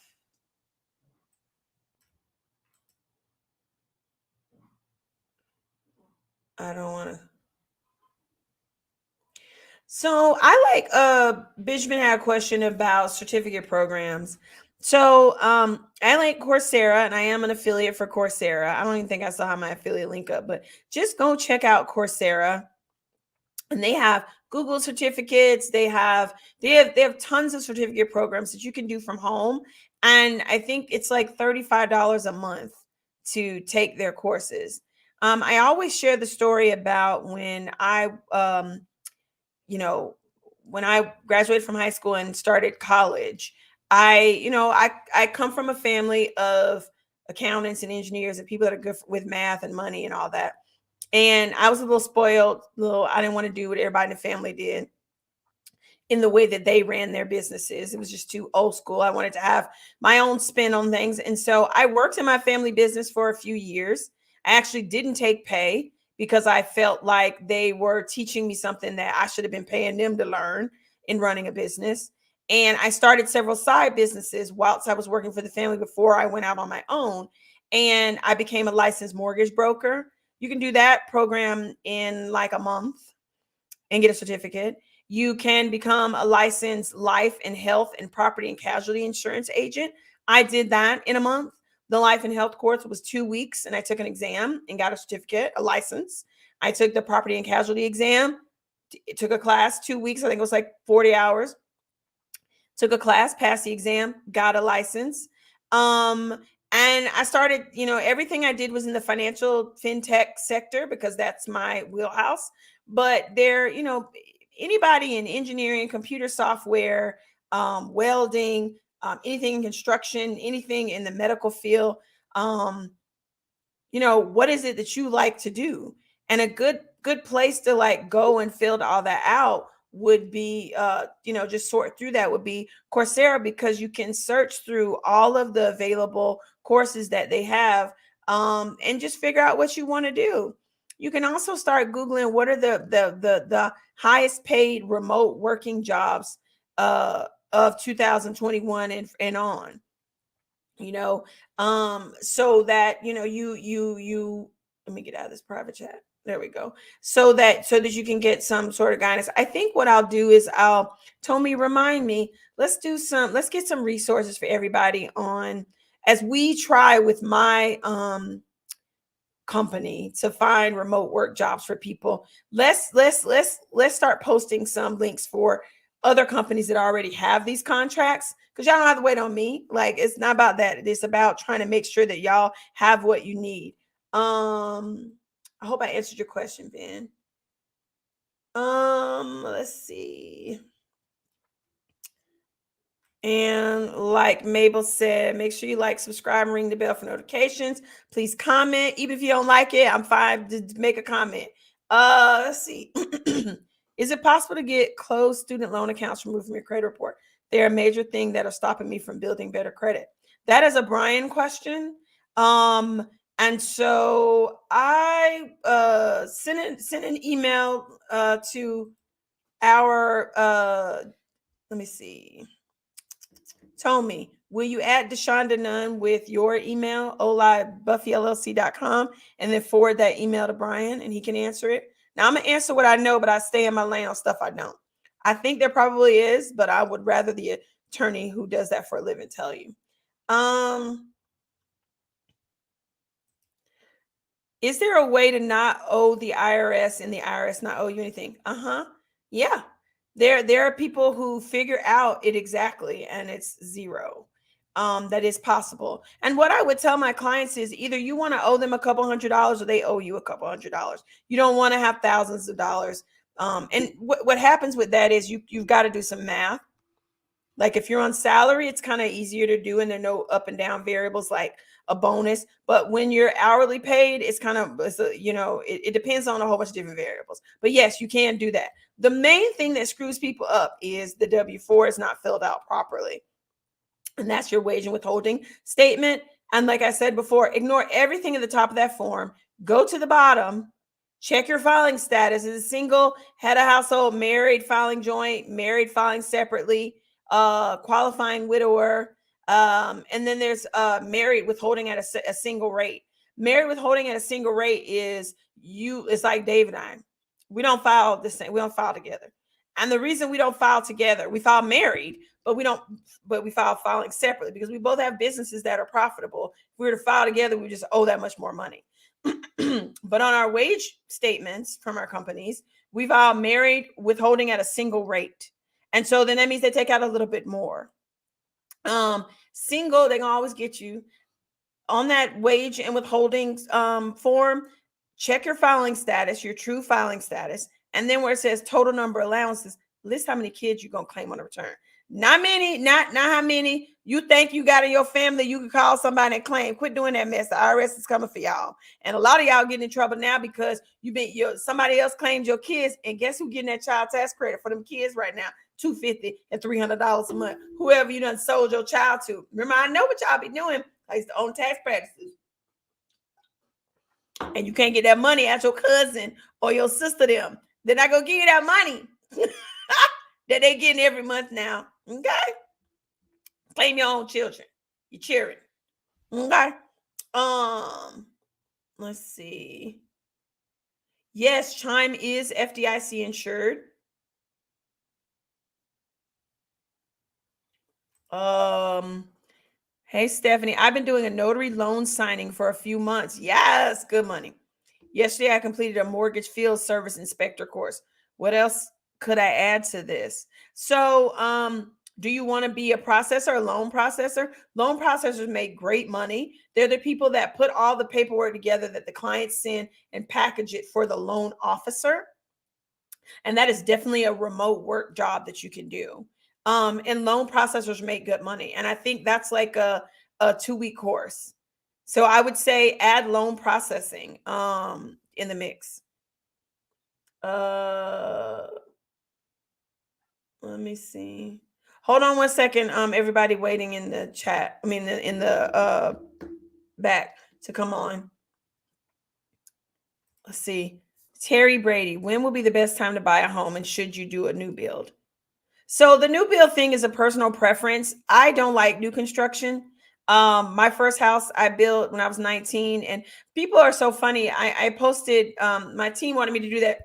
I don't want to. So Benjamin had a question about certificate programs. So I like Coursera and I am an affiliate for Coursera. I don't even think I saw my affiliate link up, but just go check out Coursera. And they have Google certificates. They have tons of certificate programs that you can do from home. And I think it's like $35 a month to take their courses. I always share the story about when when I graduated from high school and started college. I come from a family of accountants and engineers and people that are good with math and money and all that. And I was a little spoiled, I didn't want to do what everybody in the family did in the way that they ran their businesses. It was just too old school. I wanted to have my own spin on things. And so I worked in my family business for a few years. I actually didn't take pay because I felt like they were teaching me something that I should have been paying them to learn in running a business. And I started several side businesses whilst I was working for the family before I went out on my own. And I became a licensed mortgage broker. You can do that program in like a month and get a certificate. You can become a licensed life and health and property and casualty insurance agent. I did that in a month. The life and health course was 2 weeks, and I took an exam and got a certificate, a license. I took the property and casualty exam. It took a class, 2 weeks. I think it was like 40 hours. Took a class, passed the exam, got a license. And I started, everything I did was in the financial fintech sector because that's my wheelhouse. But anybody in engineering, computer software, welding, anything in construction, anything in the medical field, what is it that you like to do? And a good place to like go and fill all that out would be, just sort through that would be Coursera, because you can search through all of the available courses that they have, and just figure out what you want to do. You can also start Googling what are the highest paid remote working jobs of 2021 and on. So that you let me get out of this private chat. There we go. So that you can get some sort of guidance. I think what I'll do is Tommy, remind me, let's get some resources for everybody on, as we try with my company to find remote work jobs for people. Let's start posting some links for other companies that already have these contracts, because y'all don't have to wait on me. Like, it's not about that. It's about trying to make sure that y'all have what you need. I hope I answered your question, Ben. Let's see. And like Mabel said, make sure you like, subscribe, and ring the bell for notifications. Please comment. Even if you don't like it, I'm fine to make a comment. Let's see. Is it possible to get closed student loan accounts removed from your credit report? They're a major thing that are stopping me from building better credit. That is a Brian question. And so I sent an email to our let me see. Tommy, will you add Deshonda Nunn with your email, hola@buffyllc.com, and then forward that email to Brian and he can answer it? Now, I'm going to answer what I know, but I stay in my lane on stuff I don't. I think there probably is, but I would rather the attorney who does that for a living tell you. Is there a way to not owe the IRS and the IRS not owe you anything? Yeah. There are people who figure out it exactly, and it's zero. That is possible. And what I would tell my clients is either you want to owe them a couple $100 or they owe you a couple $100. You don't want to have thousands of dollars. And what happens with that is you've got to do some math. Like if you're on salary, it's kind of easier to do, and there are no up and down variables like a bonus. But when you're hourly paid, it's kind of, it depends on a whole bunch of different variables. But yes, you can do that. The main thing that screws people up is the W-4 is not filled out properly. And that's your wage and withholding statement. And like I said before, ignore everything at the top of that form. Go to the bottom. Check your filing status. Is it single, head of household, married, filing joint, married, filing separately, qualifying widower. And then there's married withholding at a single rate. Married withholding at a single rate is it's like Dave and I. We don't file the same. We don't file together. And the reason we don't file together, we file married, but we file filing separately because we both have businesses that are profitable. If we were to file together, we just owe that much more money. But on our wage statements from our companies, we file married withholding at a single rate. And so then that means they take out a little bit more. Single, they can always get you on that wage and withholding form. check your filing status, your true filing status, and then where it says total number of allowances, list how many kids you're going to claim on a return. Not many, not how many you think you got in your family. You can call somebody and claim. Quit doing that mess. The IRS is coming for y'all. And a lot of y'all getting in trouble now because somebody else claimed your kids. And guess who getting that child tax credit for them kids right now? $250 and $300 a month. Whoever you done sold your child to. Remember, I know what y'all be doing. I used to own tax practices. And you can't get that money at your cousin or your sister them. Then I go give you that money that they getting every month now. Okay. Claim your own children. Your children. Okay. Let's see. Yes, Chime is FDIC insured. Hey Stephanie, I've been doing a notary loan signing for a few months. Yes, good money. Yesterday I completed a mortgage field service inspector course. What else could I add to this? So, do you want to be a processor, a loan processor? Loan processors make great money. They're the people that put all the paperwork together that the clients send and package it for the loan officer. And that is definitely a remote work job that you can do. And loan processors make good money. And I think that's like a 2-week course. So I would say add loan processing in the mix. Let me see. Hold on one second. Everybody waiting in the chat. I mean, in the back to come on. Let's see. Terry Brady, when will be the best time to buy a home and should you do a new build? So the new build thing is a personal preference. I don't like new construction. My first house I built when I was 19, and people are so funny. I posted, my team wanted me to do that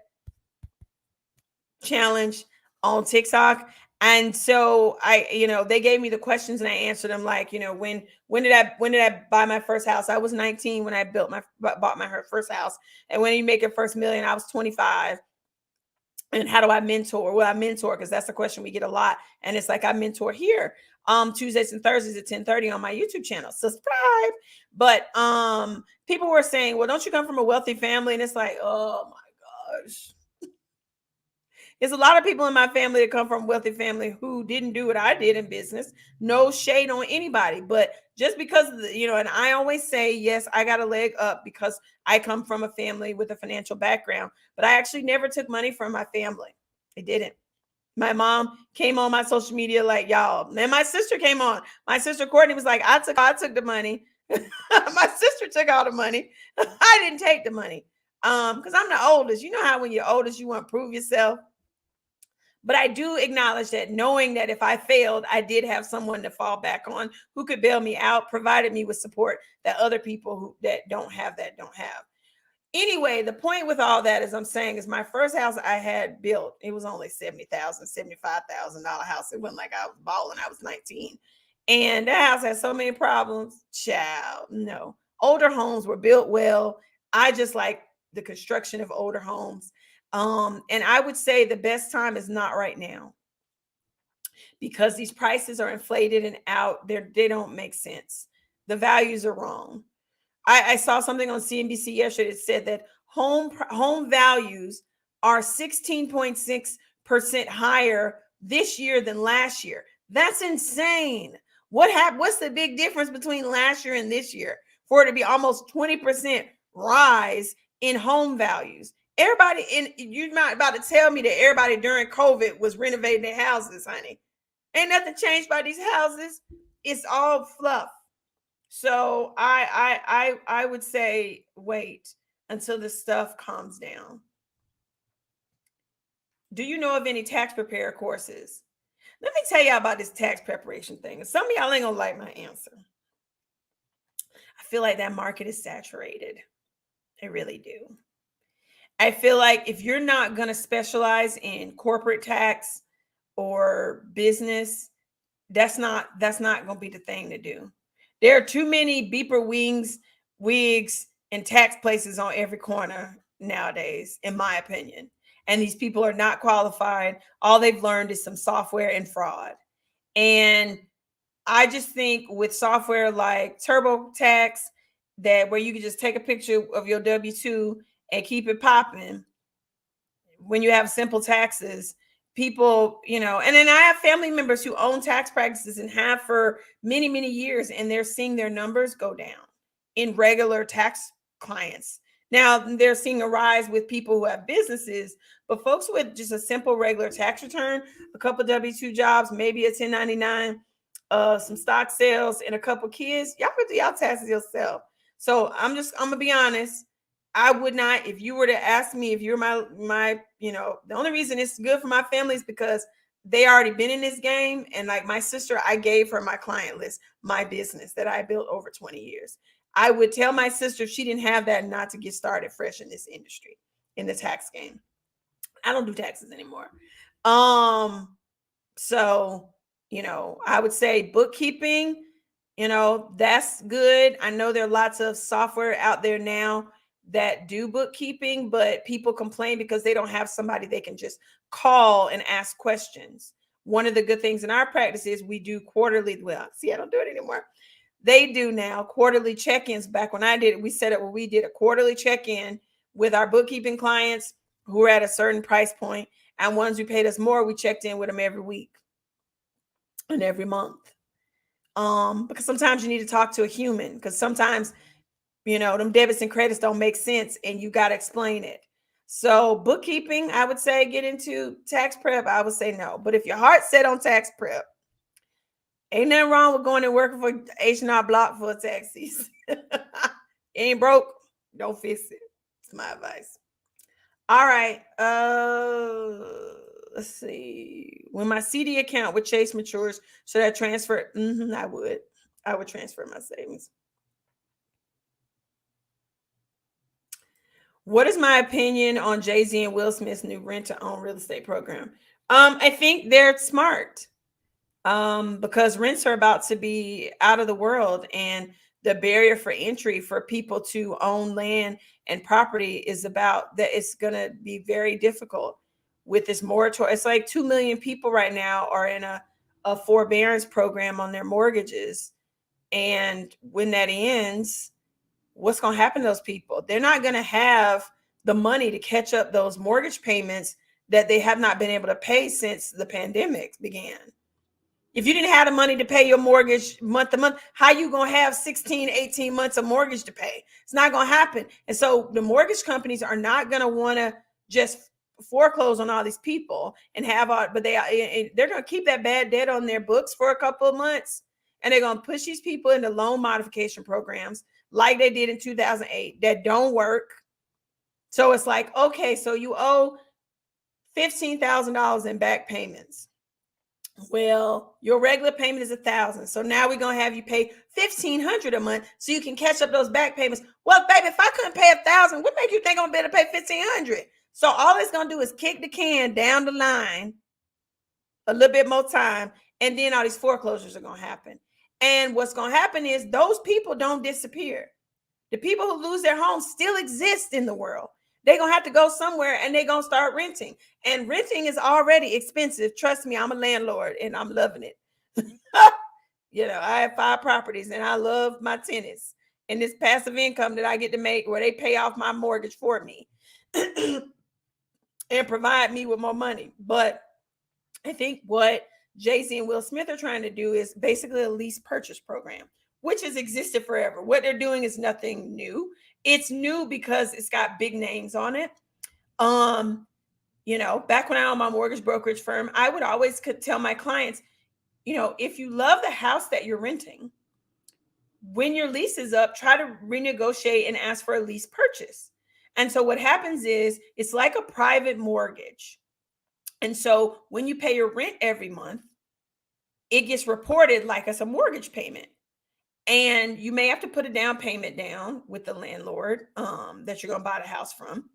challenge on TikTok. And so they gave me the questions and I answered them like, when did I buy my first house? I was 19 when I bought my first house. And when you make your first million, I was 25. And how do I mentor? Well, I mentor because that's the question we get a lot. And it's like I mentor here Tuesdays and Thursdays at 10:30 on my YouTube channel. Subscribe. But people were saying, well, don't you come from a wealthy family? And it's like, oh my gosh. There's a lot of people in my family that come from wealthy family who didn't do what I did in business. No shade on anybody, but just because of and I always say, yes, I got a leg up because I come from a family with a financial background, but I actually never took money from my family. I didn't. My mom came on my social media like, y'all, and my sister came on. My sister Courtney was like, I took the money. My sister took all the money. I didn't take the money because I'm the oldest. You know how when you're oldest, you want to prove yourself. But I do acknowledge that, knowing that if I failed, I did have someone to fall back on who could bail me out, provided me with support that other people that don't have. Anyway, the point with all that is I'm saying is my first house I had built, it was only $70,000, $75,000 house. It wasn't like I was balling. I was 19. And that house had so many problems. Child, no. Older homes were built well. I just like the construction of older homes. And I would say the best time is not right now because these prices are inflated and out. They don't make sense. The values are wrong. I saw something on CNBC yesterday that said that home values are 16.6% higher this year than last year. That's insane. What's the big difference between last year and this year for it to be almost 20% rise in home values? You're not about to tell me that everybody during COVID was renovating their houses, honey. Ain't nothing changed by these houses. It's all fluff. So I would say wait until the stuff calms down. Do you know of any tax preparer courses? Let me tell y'all about this tax preparation thing. Some of y'all ain't gonna like my answer. I feel like that market is saturated. I really do. I feel like if you're not going to specialize in corporate tax or business, that's not going to be the thing to do. There are too many beeper wigs, and tax places on every corner nowadays, in my opinion. And these people are not qualified. All they've learned is some software and fraud. And I just think with software like TurboTax, that where you can just take a picture of your W-2 and keep it popping. When you have simple taxes, people, and then I have family members who own tax practices and have for many, many years, and they're seeing their numbers go down in regular tax clients. Now they're seeing a rise with people who have businesses, but folks with just a simple regular tax return, a couple W-2 jobs, maybe a 1099, some stock sales, and a couple kids, y'all could do y'all taxes yourself. So I'm gonna be honest. I would not, if you were to ask me, if you're my, the only reason it's good for my family is because they already been in this game. And like my sister, I gave her my client list, my business that I built over 20 years. I would tell my sister if she didn't have that not to get started fresh in this industry, in the tax game. I don't do taxes anymore. So, I would say bookkeeping, that's good. I know there are lots of software out there now that do bookkeeping, but people complain because they don't have somebody they can just call and ask questions. One of the good things in our practice is we do quarterly. Well, see, I don't do it anymore. They do now quarterly check-ins. Back when I did it, we set up where we did a quarterly check-in with our bookkeeping clients who were at a certain price point, and ones who paid us more, we checked in with them every week and every month. Because sometimes you need to talk to a human, because sometimes them debits and credits don't make sense and you got to explain it. So bookkeeping, I would say get into. Tax prep, I would say no. But if your heart's set on tax prep, ain't nothing wrong with going and working for H&R Block for a tax season. Ain't broke, don't fix it. It's my advice. All right. Let's see. When my CD account with Chase matures, should I transfer? I would transfer my savings. What is my opinion on Jay-Z and Will Smith's new rent-to-own real estate program? I think they're smart because rents are about to be out of the world, and the barrier for entry for people to own land and property is about that. It's going to be very difficult with this moratorium. It's like 2 million people right now are in a forbearance program on their mortgages. And when that ends, what's going to happen to those people? They're not going to have the money to catch up those mortgage payments that they have not been able to pay since the pandemic began. If you didn't have the money to pay your mortgage month to month, how you going to have 16, 18 months of mortgage to pay? It's not going to happen. And so the mortgage companies are not going to want to just foreclose on all these people and have all, but they're going to keep that bad debt on their books for a couple of months. And they're going to push these people into loan modification programs like they did in 2008 that don't work. So it's like, okay, so you owe $15,000 in back payments. Well, your regular payment is $1,000. So now we're going to have you pay $1,500 a month so you can catch up those back payments. Well, baby, if I couldn't pay $1,000, what make you think I'm going to be able to pay $1,500? So all it's going to do is kick the can down the line a little bit more time. And then all these foreclosures are going to happen. And what's going to happen is those people don't disappear. The people who lose their homes still exist in the world. They're going to have to go somewhere and they're going to start renting. And renting is already expensive. Trust me, I'm a landlord and I'm loving it. I have 5 properties and I love my tenants and this passive income that I get to make where they pay off my mortgage for me and provide me with more money. But I think what Jay-Z and Will Smith are trying to do is basically a lease purchase program, which has existed forever. What they're doing is nothing new. It's new because it's got big names on it. Back when I owned my mortgage brokerage firm, I would always tell my clients, if you love the house that you're renting, when your lease is up, try to renegotiate and ask for a lease purchase. And so what happens is it's like a private mortgage. And so when you pay your rent every month, it gets reported like it's a mortgage payment. And you may have to put a down payment down with the landlord that you're going to buy the house from.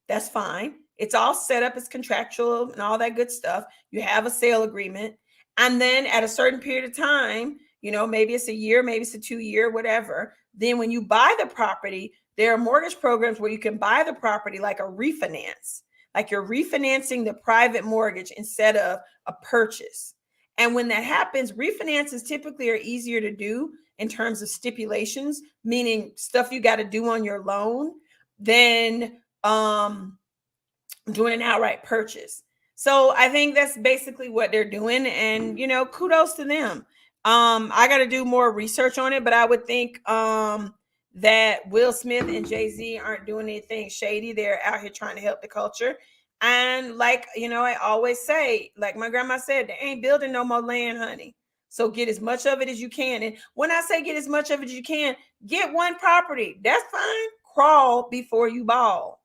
That's fine. It's all set up as contractual and all that good stuff. You have a sale agreement. And then at a certain period of time, maybe it's a year, maybe it's a 2-year, whatever. Then when you buy the property, there are mortgage programs where you can buy the property like a refinance, like you're refinancing the private mortgage instead of a purchase. And when that happens, refinances typically are easier to do in terms of stipulations, meaning stuff you got to do on your loan, than doing an outright purchase. So I think that's basically what they're doing, and kudos to them. I got to do more research on it, but I would think that Will Smith and Jay-Z aren't doing anything shady. They're out here trying to help the culture. And like, I always say, like my grandma said, they ain't building no more land, honey. So get as much of it as you can. And when I say get as much of it as you can, get one property. That's fine. Crawl before you ball.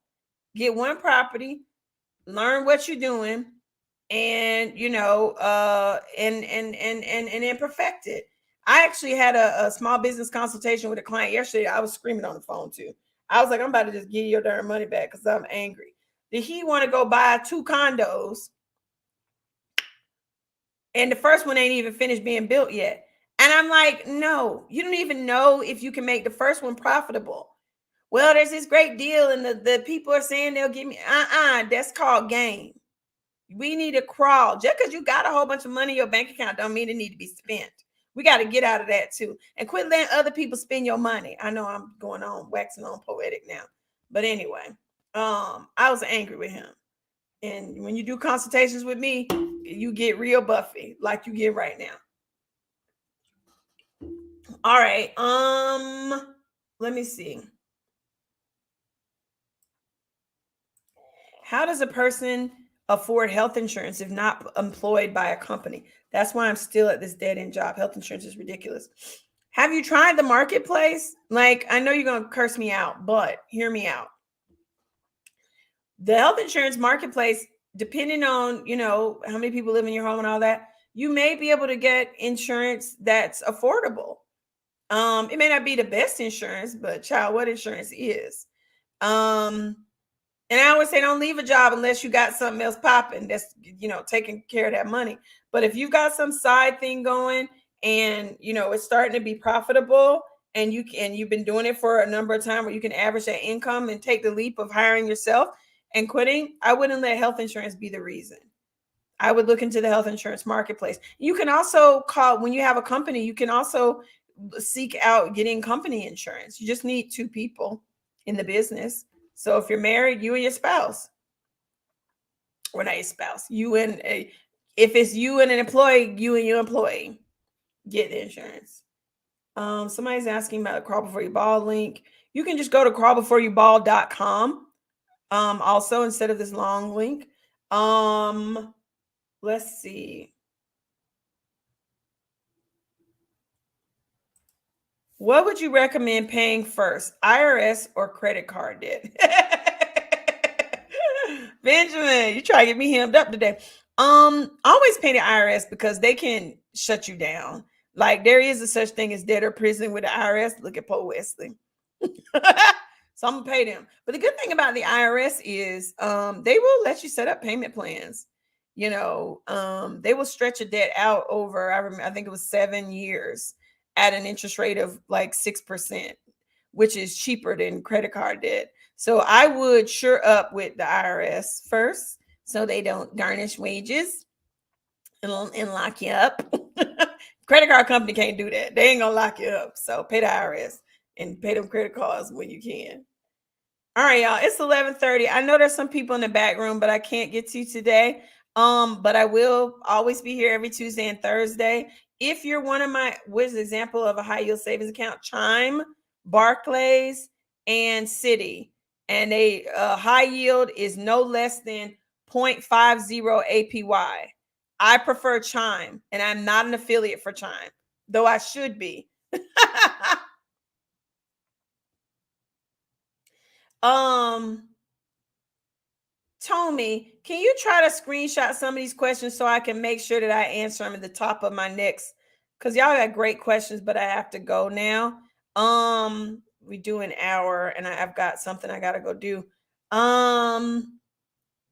Get one property, learn what you're doing, and and then perfect it. I actually had a small business consultation with a client yesterday. I was screaming on the phone too. I was like, I'm about to just give you your darn money back because I'm angry. Did he want to go buy 2 condos? And the first one ain't even finished being built yet. And I'm like, no, you don't even know if you can make the first one profitable. Well, there's this great deal, and the people are saying they'll give me, that's called game. We need to crawl. Just because you got a whole bunch of money in your bank account don't mean it need to be spent. We got to get out of that too. And quit letting other people spend your money. I know I'm going on, waxing on poetic now. But anyway, I was angry with him. And when you do consultations with me, you get real Buffy like you get right now. All right. Let me see. How does a person afford health insurance if not employed by a company? That's why I'm still at this dead-end job. Health insurance is ridiculous. Have you tried the marketplace? Like, I know you're going to curse me out, but hear me out. The health insurance marketplace, depending on, how many people live in your home and all that, you may be able to get insurance that's affordable. It may not be the best insurance, but child, what insurance is? And I always say, don't leave a job unless you got something else popping that's, taking care of that money. But if you've got some side thing going and, it's starting to be profitable and you've been doing it for a number of times where you can average that income and take the leap of hiring yourself and quitting, I wouldn't let health insurance be the reason. I would look into the health insurance marketplace. You can also call, when you have a company, you can also seek out getting company insurance. You just need 2 people in the business. So if you're married, you and your spouse, or not your spouse, if it's you and an employee, you and your employee, get the insurance. Somebody's asking about the Crawl Before You Ball link. You can just go to crawlbeforeyouBall.com. Also, instead of this long link. Let's see. What would you recommend paying first, IRS or credit card debt? Benjamin, you try to get me hemmed up today. Always pay the IRS because they can shut you down. Like there is a such thing as debt or prison with the IRS. Look at Poe Wesley. So I'm gonna pay them. But the good thing about the IRS is they will let you set up payment plans. They will stretch a debt out over, I think it was 7 years at an interest rate of like 6%, which is cheaper than credit card debt. So I would sure up with the IRS first so they don't garnish wages and lock you up. Credit card company can't do that. They ain't gonna lock you up. So pay the IRS and pay them credit cards when you can. All right, y'all. It's 11:30. I know there's some people in the back room, but I can't get to you today. But I will always be here every Tuesday and Thursday. If you're one of my, what's the example of a high yield savings account? Chime, Barclays, and Citi. And a high yield is no less than 0.50 APY. I prefer Chime, and I'm not an affiliate for Chime, though I should be. Tommy, can you try to screenshot some of these questions so I can make sure that I answer them at the top of my next? Because y'all got great questions, but I have to go now. We do an hour, and I've got something I gotta go do.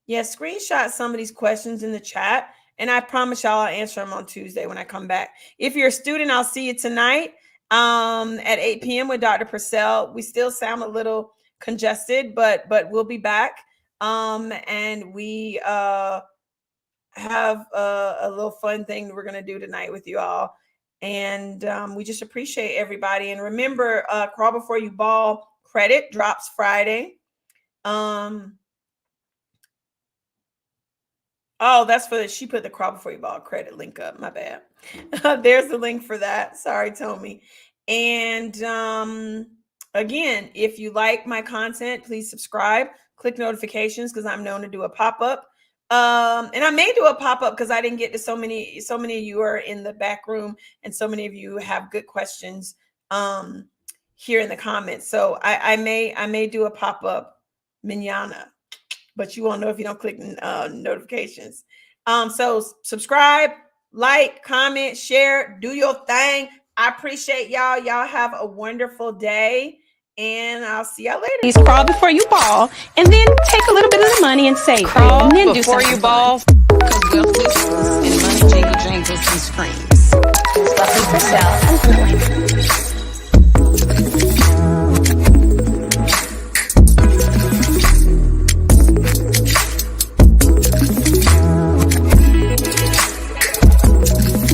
Yeah, screenshot some of these questions in the chat, and I promise y'all I'll answer them on Tuesday when I come back. If you're a student, I'll see you tonight at 8 p.m. with Dr. Purselle. We still sound a little congested, but we'll be back. And we have a little fun thing we're gonna do tonight with you all. And we just appreciate everybody. And remember, Crawl Before You Ball credit drops Friday. Oh, that's for she put the Crawl Before You Ball credit link up. My bad. There's the link for that. Sorry, Tommy. And again, if you like my content, please subscribe, click notifications, because I'm known to do a pop-up. And I may do a pop-up because I didn't get to so many of you are in the back room, and so many of you have good questions here in the comments. So I may do a pop-up mañana, but you won't know if you don't click notifications. So subscribe, like, comment, share, do your thing. I appreciate y'all. Y'all have a wonderful day, and I'll see y'all later. Please crawl before you ball, and then take a little bit of the money and save it. And then do something you ball. Because wealth wishes and money jingle jangles and screams. Buffie Purselle and